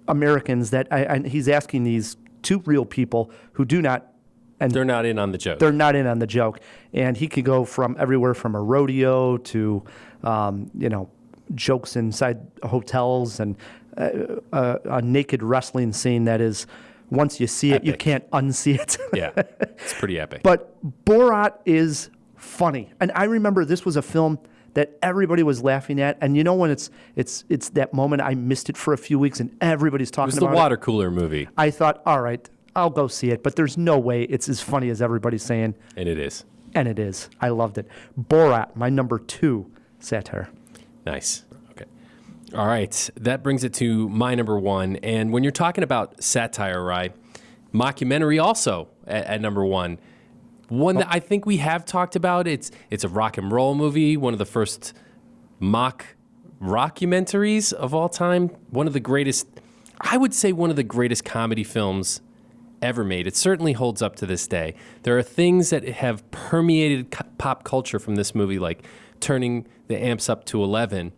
Americans and he's asking these 2 real people who do not. And they're not in on the joke. They're not in on the joke. And he could go from everywhere from a rodeo to, jokes inside hotels and a naked wrestling scene that is, once you see it, you can't unsee it. Yeah, it's pretty epic. But Borat is funny. And I remember this was a film that everybody was laughing at. And when it's that moment, I missed it for a few weeks and everybody's talking about it. It was the water cooler movie. I thought, all right, I'll go see it, but there's no way it's as funny as everybody's saying. And it is. And it is. I loved it. Borat, my number 2 satire. Nice. Okay. All right. That brings it to my number 1. And when you're talking about satire, right, mockumentary also at number 1. One that I think we have talked about. It's a rock and roll movie, one of the first mock rockumentaries of all time. One of the greatest comedy films ever made. It certainly holds up to this day. There are things that have permeated pop culture from this movie, like turning the amps up to 11,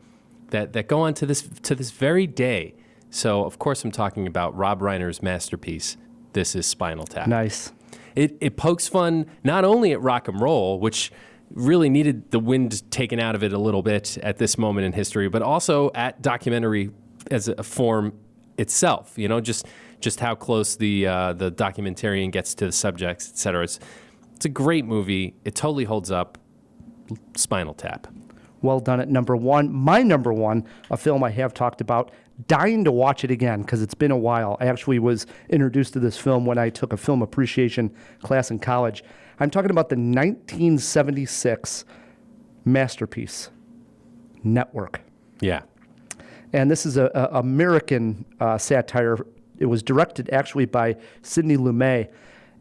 that go on to this very day. So, of course, I'm talking about Rob Reiner's masterpiece. This is Spinal Tap. Nice. It pokes fun not only at rock and roll, which really needed the wind taken out of it a little bit at this moment in history, but also at documentary as a form itself. Just how close the documentarian gets to the subjects, et cetera. It's a great movie. It totally holds up. Spinal Tap. Well done at number 1. My number 1, a film I have talked about, dying to watch it again because it's been a while. I actually was introduced to this film when I took a film appreciation class in college. I'm talking about the 1976 masterpiece, Network. Yeah. And this is a American satire. It was directed actually by Sidney Lumet,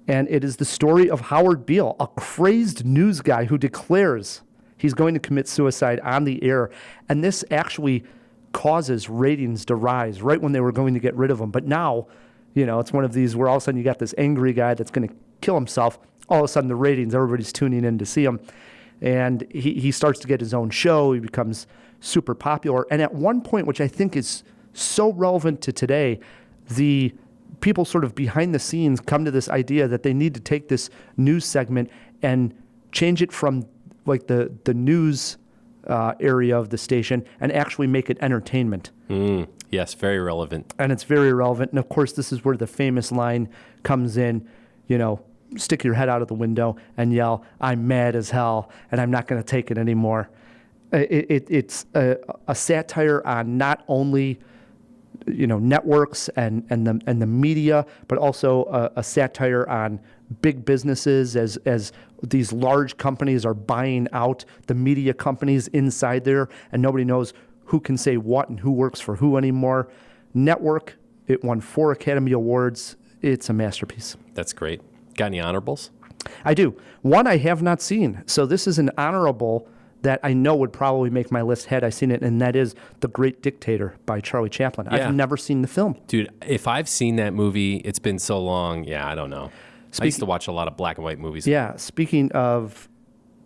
and it is the story of Howard Beale, a crazed news guy who declares he's going to commit suicide on the air. And this actually causes ratings to rise right when they were going to get rid of him. But now, it's one of these where all of a sudden you got this angry guy that's going to kill himself. All of a sudden the ratings, everybody's tuning in to see him. And he starts to get his own show. He becomes super popular. And at one point, which I think is so relevant to today, the people sort of behind the scenes come to this idea that they need to take this news segment and change it from like the news area of the station and actually make it entertainment. Yes, very relevant. And it's very relevant. And of course, this is where the famous line comes in, stick your head out of the window and yell, "I'm mad as hell and I'm not going to take it anymore." It's a satire on not only networks and the media, but also a satire on big businesses as these large companies are buying out the media companies inside there, and nobody knows who can say what and who works for who anymore. Network, it won 4 Academy Awards. It's a masterpiece. That's great. Got any honorables? I do. One I have not seen. So this is an honorable that I know would probably make my list had I seen it, and that is The Great Dictator by Charlie Chaplin. Yeah. I've never seen the film. Dude, if I've seen that movie, it's been so long. Yeah, I don't know. I used to watch a lot of black and white movies. Yeah, speaking of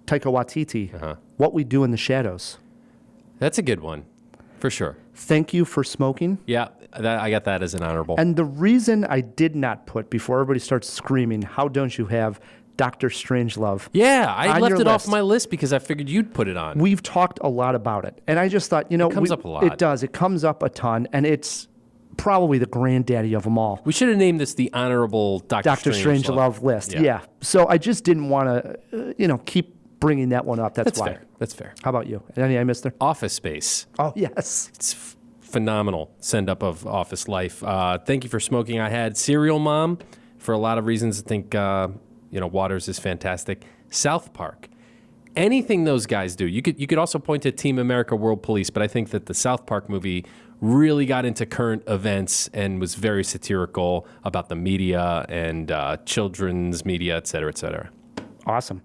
Taika Waititi, What We Do in the Shadows. That's a good one, for sure. Thank You for Smoking. Yeah, I got that as an honorable. And the reason I did not put, before everybody starts screaming, how don't you have Dr. Strangelove? Yeah, I left it off list. my list because I figured you'd put it on. We've talked a lot about it. And I just thought, it comes up a lot. It does. It comes up a ton. And it's probably the granddaddy of them all. We should have named this the honorable Dr. Strangelove list. Yeah. So I just didn't want to, keep bringing that one up. That's why. Fair. That's fair. How about you? Any I missed there? Office Space. Oh, yes. It's phenomenal send-up of office life. Thank You for Smoking. I had Serial Mom for a lot of reasons. I think, Waters is fantastic. South Park. Anything those guys do. You could also point to Team America World Police, but I think that the South Park movie really got into current events and was very satirical about the media and children's media, et cetera, et cetera. Awesome.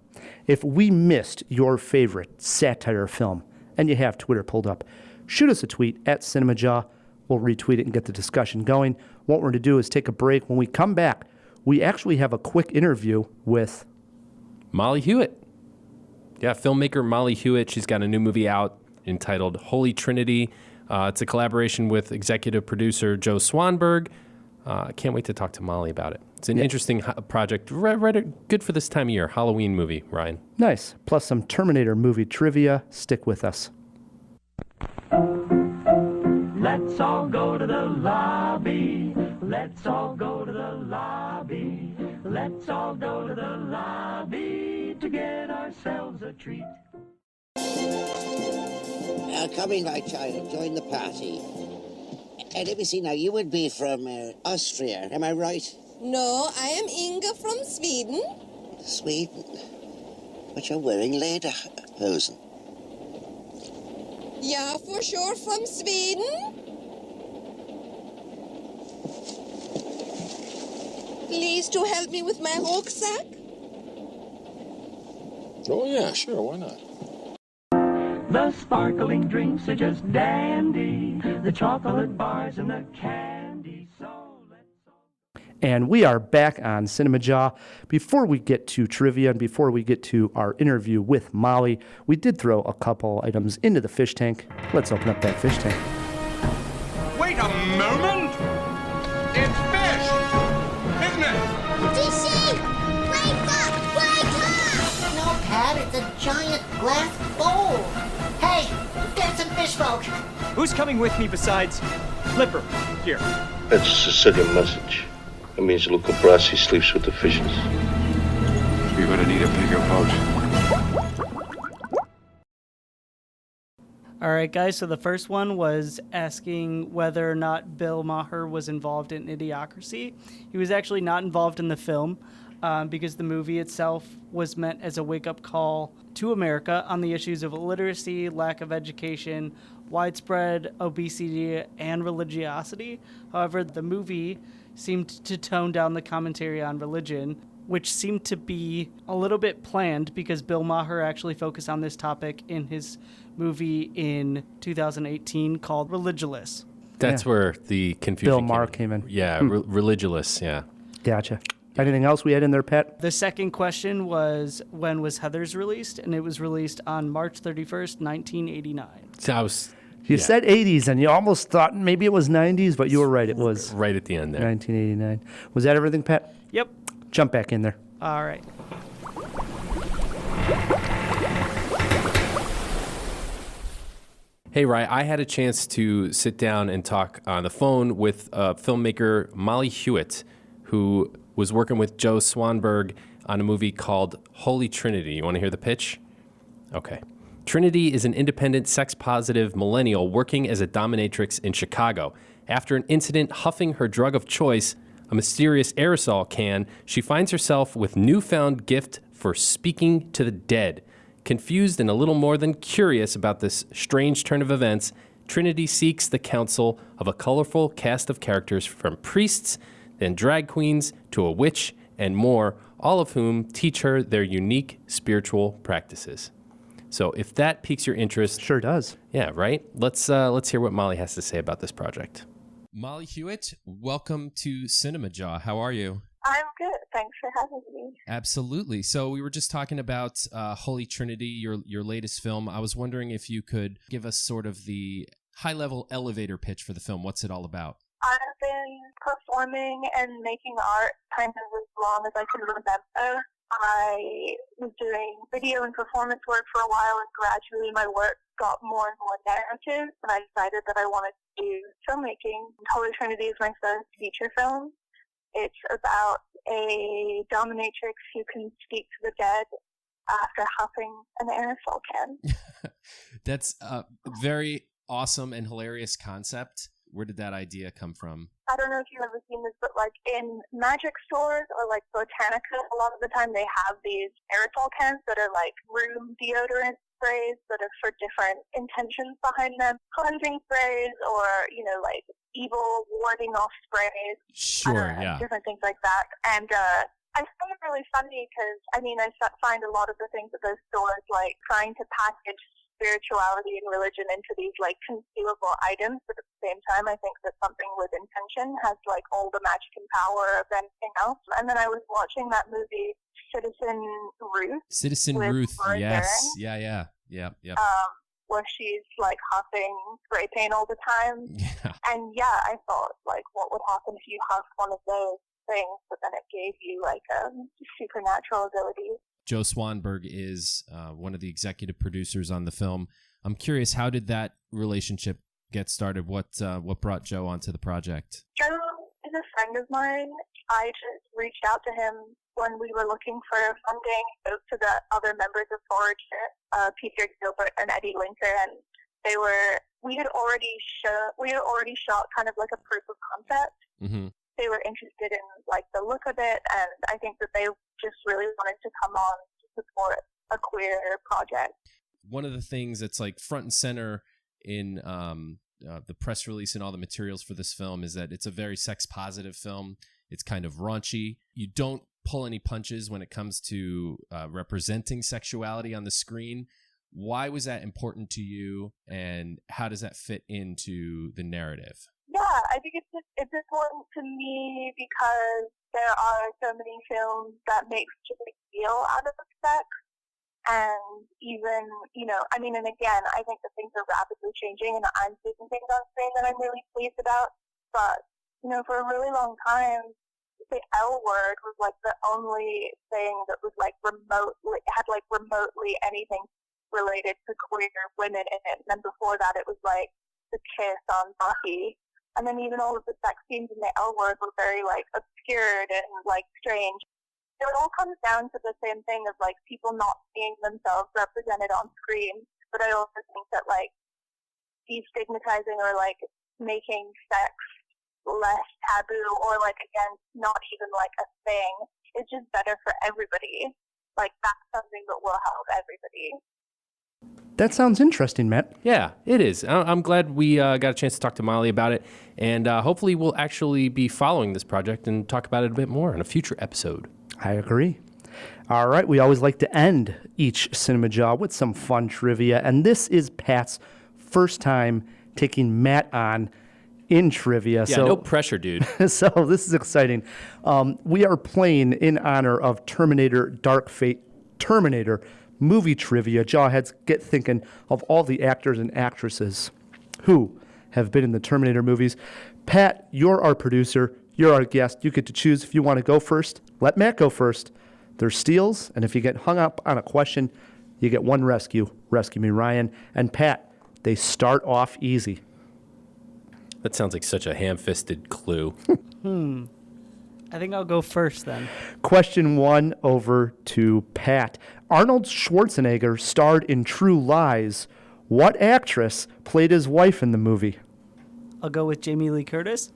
If we missed your favorite satire film, and you have Twitter pulled up, shoot us a tweet at Cinemajaw. We'll retweet it and get the discussion going. What we're going to do is take a break. When we come back, we actually have a quick interview with Molly Hewitt. Yeah, filmmaker Molly Hewitt. She's got a new movie out entitled Holy Trinity. It's a collaboration with executive producer Joe Swanberg. I can't wait to talk to Molly about it. It's an interesting project, right, good for this time of year. Halloween movie, Ryan. Nice. Plus some Terminator movie trivia. Stick with us. Let's all go to the lobby. Let's all go to the lobby. Let's all go to the lobby to get ourselves a treat. Come in, my child. Join the party. Let me see now. You would be from Austria, am I right? No, I am Inga from Sweden. Sweden? But you're wearing lederhosen. Yeah, for sure, from Sweden. Please to help me with my rucksack. Oh, yeah, sure, why not? The sparkling drinks are just dandy. The chocolate bars and the candy. And we are back on Cinemajaw. Before we get to trivia and before we get to our interview with Molly, we did throw a couple items into the fish tank. Let's open up that fish tank. Wait a moment! It's fish! Isn't it? DC! Wake up! Wake up! No, Pat, it's a giant glass bowl. Hey, get some fish folk. Who's coming with me besides Flipper? Here. That's a second message. It means Luca Brasi sleeps with the fishes. You're gonna need a bigger boat. All right, guys, so the first one was asking whether or not Bill Maher was involved in Idiocracy. He was actually not involved in the film because the movie itself was meant as a wake-up call to America on the issues of illiteracy, lack of education, widespread obesity, and religiosity. However, the movie seemed to tone down the commentary on religion, which seemed to be a little bit planned because Bill Maher actually focused on this topic in his movie in 2018 called Religulous. That's where the confusion Bill Maher came in. Yeah, Religulous, yeah. Gotcha. Anything else we had in there, Pat? The second question was, when was Heathers released? And it was released on March 31st, 1989. So I was... You said 80s, and you almost thought maybe it was 90s, but you were right. It was right at the end there. 1989. Was that everything, Pat? Yep. Jump back in there. All right. Hey, Rye, I had a chance to sit down and talk on the phone with filmmaker Molly Hewitt, who was working with Joe Swanberg on a movie called Holy Trinity. You want to hear the pitch? Okay. Trinity is an independent, sex-positive millennial working as a dominatrix in Chicago. After an incident huffing her drug of choice, a mysterious aerosol can, she finds herself with newfound gift for speaking to the dead. Confused and a little more than curious about this strange turn of events, Trinity seeks the counsel of a colorful cast of characters from priests, then drag queens, to a witch, and more, all of whom teach her their unique spiritual practices. So if that piques your interest... Sure does. Yeah, right? Let's hear what Molly has to say about this project. Molly Hewitt, welcome to Cinemajaw. How are you? I'm good. thanks for having me. Absolutely. So we were just talking about Holy Trinity, your latest film. I was wondering if you could give us sort of the high-level elevator pitch for the film. What's it all about? I've been performing and making art kind of as long as I can remember. I was doing video and performance work for a while, and gradually my work got more and more narrative, and I decided that I wanted to do filmmaking. Holy Trinity is my first feature film. It's about a dominatrix who can speak to the dead after huffing an aerosol can. That's a very awesome and hilarious concept. Where did that idea come from? I don't know if you've ever seen this, but like in magic stores or like Botanica, a lot of the time they have these aerosol cans that are like room deodorant sprays that are for different intentions behind them. Cleansing sprays or, you know, like evil warding off sprays. Sure, yeah. Different things like that. And I find it really funny because, I mean, I find a lot of the things at those stores like trying to package spirituality and religion into these like consumable items, but at the same time I think that something with intention has like all the magic and power of anything else. And then I was watching that movie Citizen Ruth. Yes. Yeah. Where she's like huffing spray paint all the time. Yeah. And yeah, I thought like what would happen if you huffed one of those things, but then it gave you like a supernatural ability. Joe Swanberg is one of the executive producers on the film. I'm curious, how did that relationship get started? What brought Joe onto the project? Joe is a friend of mine. I just reached out to him when we were looking for funding, spoke to the other members of Forge, Peter Gilbert and Eddie Linker, and we had already shot kind of like a proof of concept. Mm-hmm. They were interested in like the look of it, and I think that they just really wanted to come on to support a queer project. One of the things that's like front and center in the press release and all the materials for this film is that it's a very sex positive film. It's kind of raunchy. You don't pull any punches when it comes to representing sexuality on the screen. Why was that important to you, and how does that fit into the narrative? Yeah, I think it's important to me because there are so many films that make such a big deal out of sex. And even, you know, I mean, and again, I think that things are rapidly changing, and I'm seeing things on screen that I'm really pleased about. But, you know, for a really long time, the L word was like the only thing that was like remotely anything related to queer women in it. And then before that, it was like the kiss on Buffy. And then even all of the sex scenes in the L word were very like obscured and like strange. So it all comes down to the same thing of like people not seeing themselves represented on screen. But I also think that like destigmatizing or like making sex less taboo or like again not even like a thing is just better for everybody. Like that's something that will help everybody. That sounds interesting, Matt. Yeah, it is. I'm glad we got a chance to talk to Molly about it, and hopefully we'll actually be following this project and talk about it a bit more in a future episode. I agree. All right, we always like to end each Cinemajaw with some fun trivia, and this is Pat's first time taking Matt on in trivia. Yeah, no pressure, dude. So this is exciting. We are playing in honor of Terminator Dark Fate Terminator movie trivia. Jawheads, get thinking of all the actors and actresses who have been in the Terminator movies. Pat, you're our producer. You're our guest. You get to choose if you want to go first. Let Matt go first. There's steals, and if you get hung up on a question, you get one rescue. Rescue me, Ryan. And Pat, they start off easy. That sounds like such a ham-fisted clue. I think I'll go first then. Question 1 over to Pat. Arnold Schwarzenegger starred in True Lies. What actress played his wife in the movie? I'll go with Jamie Lee Curtis.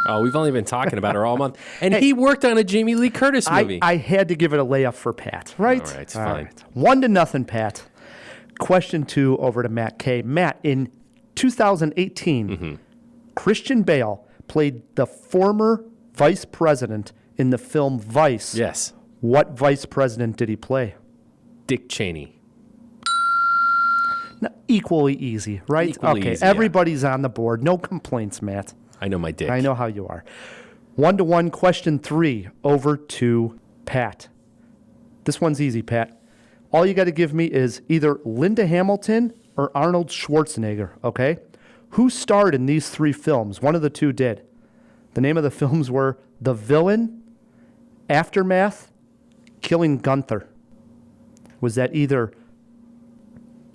Oh, we've only been talking about her all month. And he worked on a Jamie Lee Curtis movie. I had to give it a layup for Pat, right? All right, it's fine. Right. 1-0, Pat. Question 2 over to Matt K. Matt, in 2018, Christian Bale played the former vice president in the film Vice. Yes. What vice president did he play? Dick Cheney. No, equally easy, right? Equally easy, everybody's on the board. No complaints, Matt. I know my dick. I know how you are. 1-1, question 3, over to Pat. This one's easy, Pat. All you got to give me is either Linda Hamilton or Arnold Schwarzenegger, okay? Who starred in these 3 films? One of the two did. The name of the films were The Villain, Aftermath, Killing Gunther. Was that either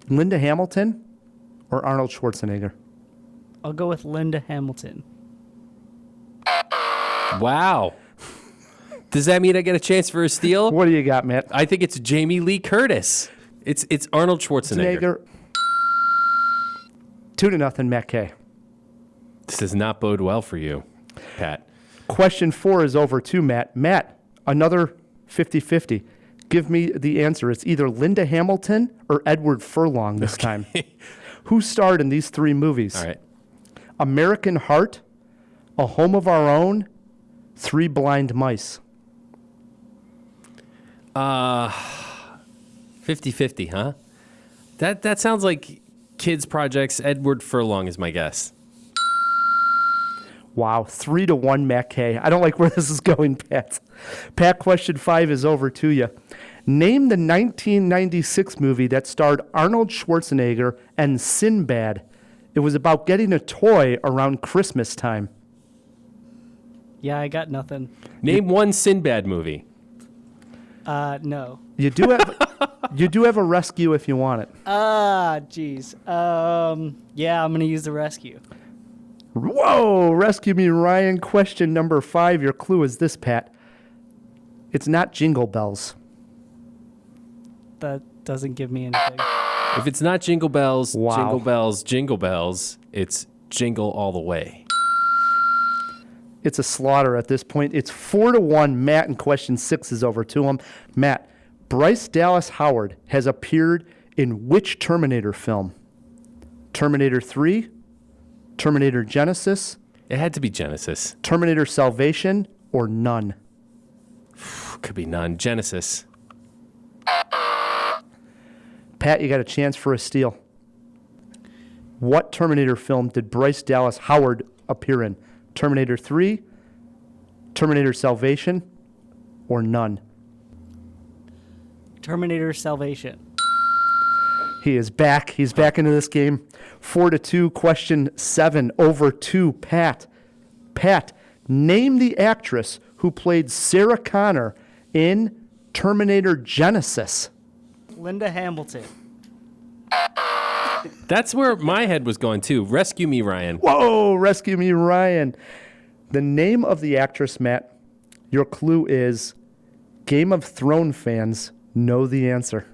Linda Hamilton or Arnold Schwarzenegger? I'll go with Linda Hamilton. Wow. Does that mean I get a chance for a steal? What do you got, Matt? I think it's Jamie Lee Curtis. It's Arnold Schwarzenegger. 2-0, Matt K. This does not bode well for you, Pat. Question 4 is over to Matt. Matt, another 50-50. Give me the answer. It's either Linda Hamilton or Edward Furlong this time. Who starred in these 3 movies? All right. American Heart, A Home of Our Own, 3 Blind Mice. 50-50, huh? That sounds like kids' projects. Edward Furlong is my guess. Wow, 3-1, Matt K. I don't like where this is going, Pat. Pat, question 5 is over to you. Name the 1996 movie that starred Arnold Schwarzenegger and Sinbad. It was about getting a toy around Christmas time. Yeah, I got nothing. Name one Sinbad movie. No. You do have a rescue if you want it. Jeez. Yeah, I'm going to use the rescue. Whoa, rescue me, Ryan. Question number 5. Your clue is this, Pat. It's not Jingle Bells. That doesn't give me anything. If it's not Jingle Bells, Wow. Jingle Bells, Jingle Bells, it's Jingle All the Way. It's a slaughter at this point. It's 4-1. Matt, and question 6 is over to him. Matt, Bryce Dallas Howard has appeared in which Terminator film? Terminator 3, Terminator Genesis, It had to be Genesis. Terminator Salvation, or none? Could be none. Genesis. Pat, you got a chance for a steal. What Terminator film did Bryce Dallas Howard appear in? Terminator 3, Terminator Salvation, or none? Terminator Salvation. He is back. He's back into this game. 4-2, question 7, over to Pat. Pat, name the actress who played Sarah Connor in Terminator Genesis. Linda Hamilton. That's where my head was going, too. Rescue me, Ryan. Whoa, rescue me, Ryan. The name of the actress, Matt, your clue is Game of Thrones fans know the answer.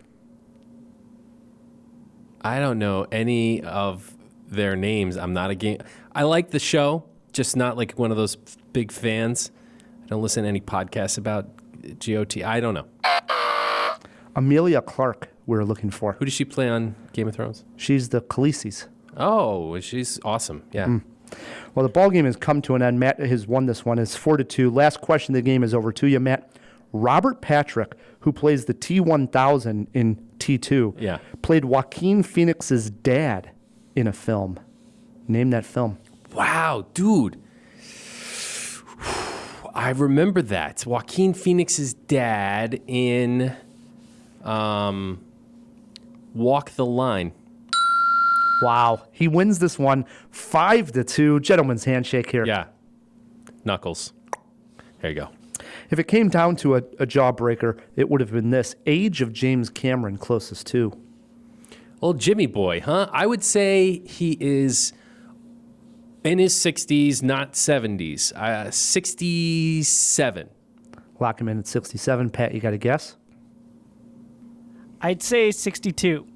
I don't know any of their names. I'm not a game. I like the show, just not like one of those big fans. I don't listen to any podcasts about GOT. I don't know. Amelia Clarke, we're looking for. Who does she play on Game of Thrones? She's the Khaleesi's. Oh, she's awesome. Yeah. Well, the ball game has come to an end. Matt has won this one. It's 4-2. Last question of the game is over to you, Matt. Robert Patrick, who plays the T-1000 in T2, played Joaquin Phoenix's dad in a film. Name that film. Wow, dude. I remember that. Joaquin Phoenix's dad in Walk the Line. Wow. He wins this one 5-2. Gentleman's handshake here. Yeah. Knuckles. There you go. If it came down to a jawbreaker, it would have been this. Age of James Cameron closest to. Old Jimmy boy, huh? I would say he is in his 60s, not 70s. 67. Lock him in at 67. Pat, you got a guess? I'd say 62.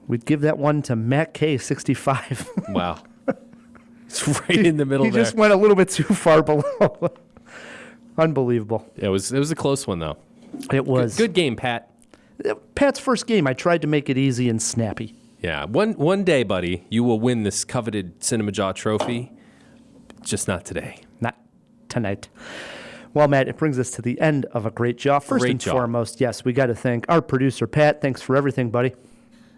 We'd give that one to Matt K, 65. Wow. It's right in the middle there. He just went a little bit too far below. Unbelievable. It was a close one, though. It was. Good game, Pat. Pat's first game. I tried to make it easy and snappy. Yeah. One day, buddy, you will win this coveted Cinemajaw trophy. Just not today. Not tonight. Well, Matt, it brings us to the end of a great job. First and foremost, yes, we got to thank our producer, Pat. Thanks for everything, buddy.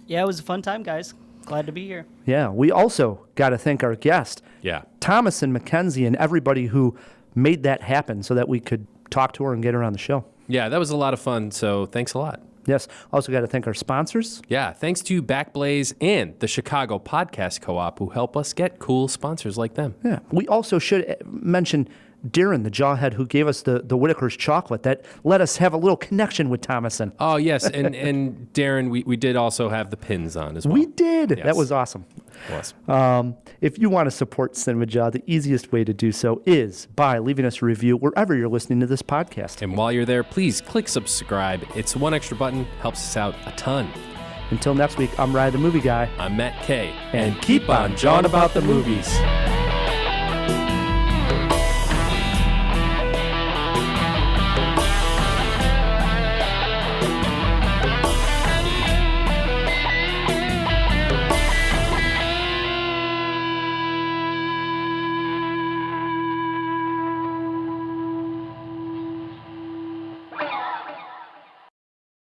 Yeah, it was a fun time, guys. Glad to be here. Yeah, we also got to thank our guest, Thomasin McKenzie, and everybody who made that happen so that we could talk to her and get her on the show. Yeah, that was a lot of fun, so thanks a lot. Yes, also got to thank our sponsors. Yeah, thanks to Backblaze and the Chicago Podcast Co-op who help us get cool sponsors like them. Yeah, we also should mention Darren, the Jawhead, who gave us the Whitaker's chocolate that let us have a little connection with Thomasin. Oh, yes, and Darren, we did also have the pins on as well. We did. Yes. That was awesome. It was. If you want to support Cinemajaw, the easiest way to do so is by leaving us a review wherever you're listening to this podcast. And while you're there, please click subscribe. It's one extra button, helps us out a ton. Until next week, I'm Ryan the Movie Guy. I'm Matt K. And keep on jawing about the movies.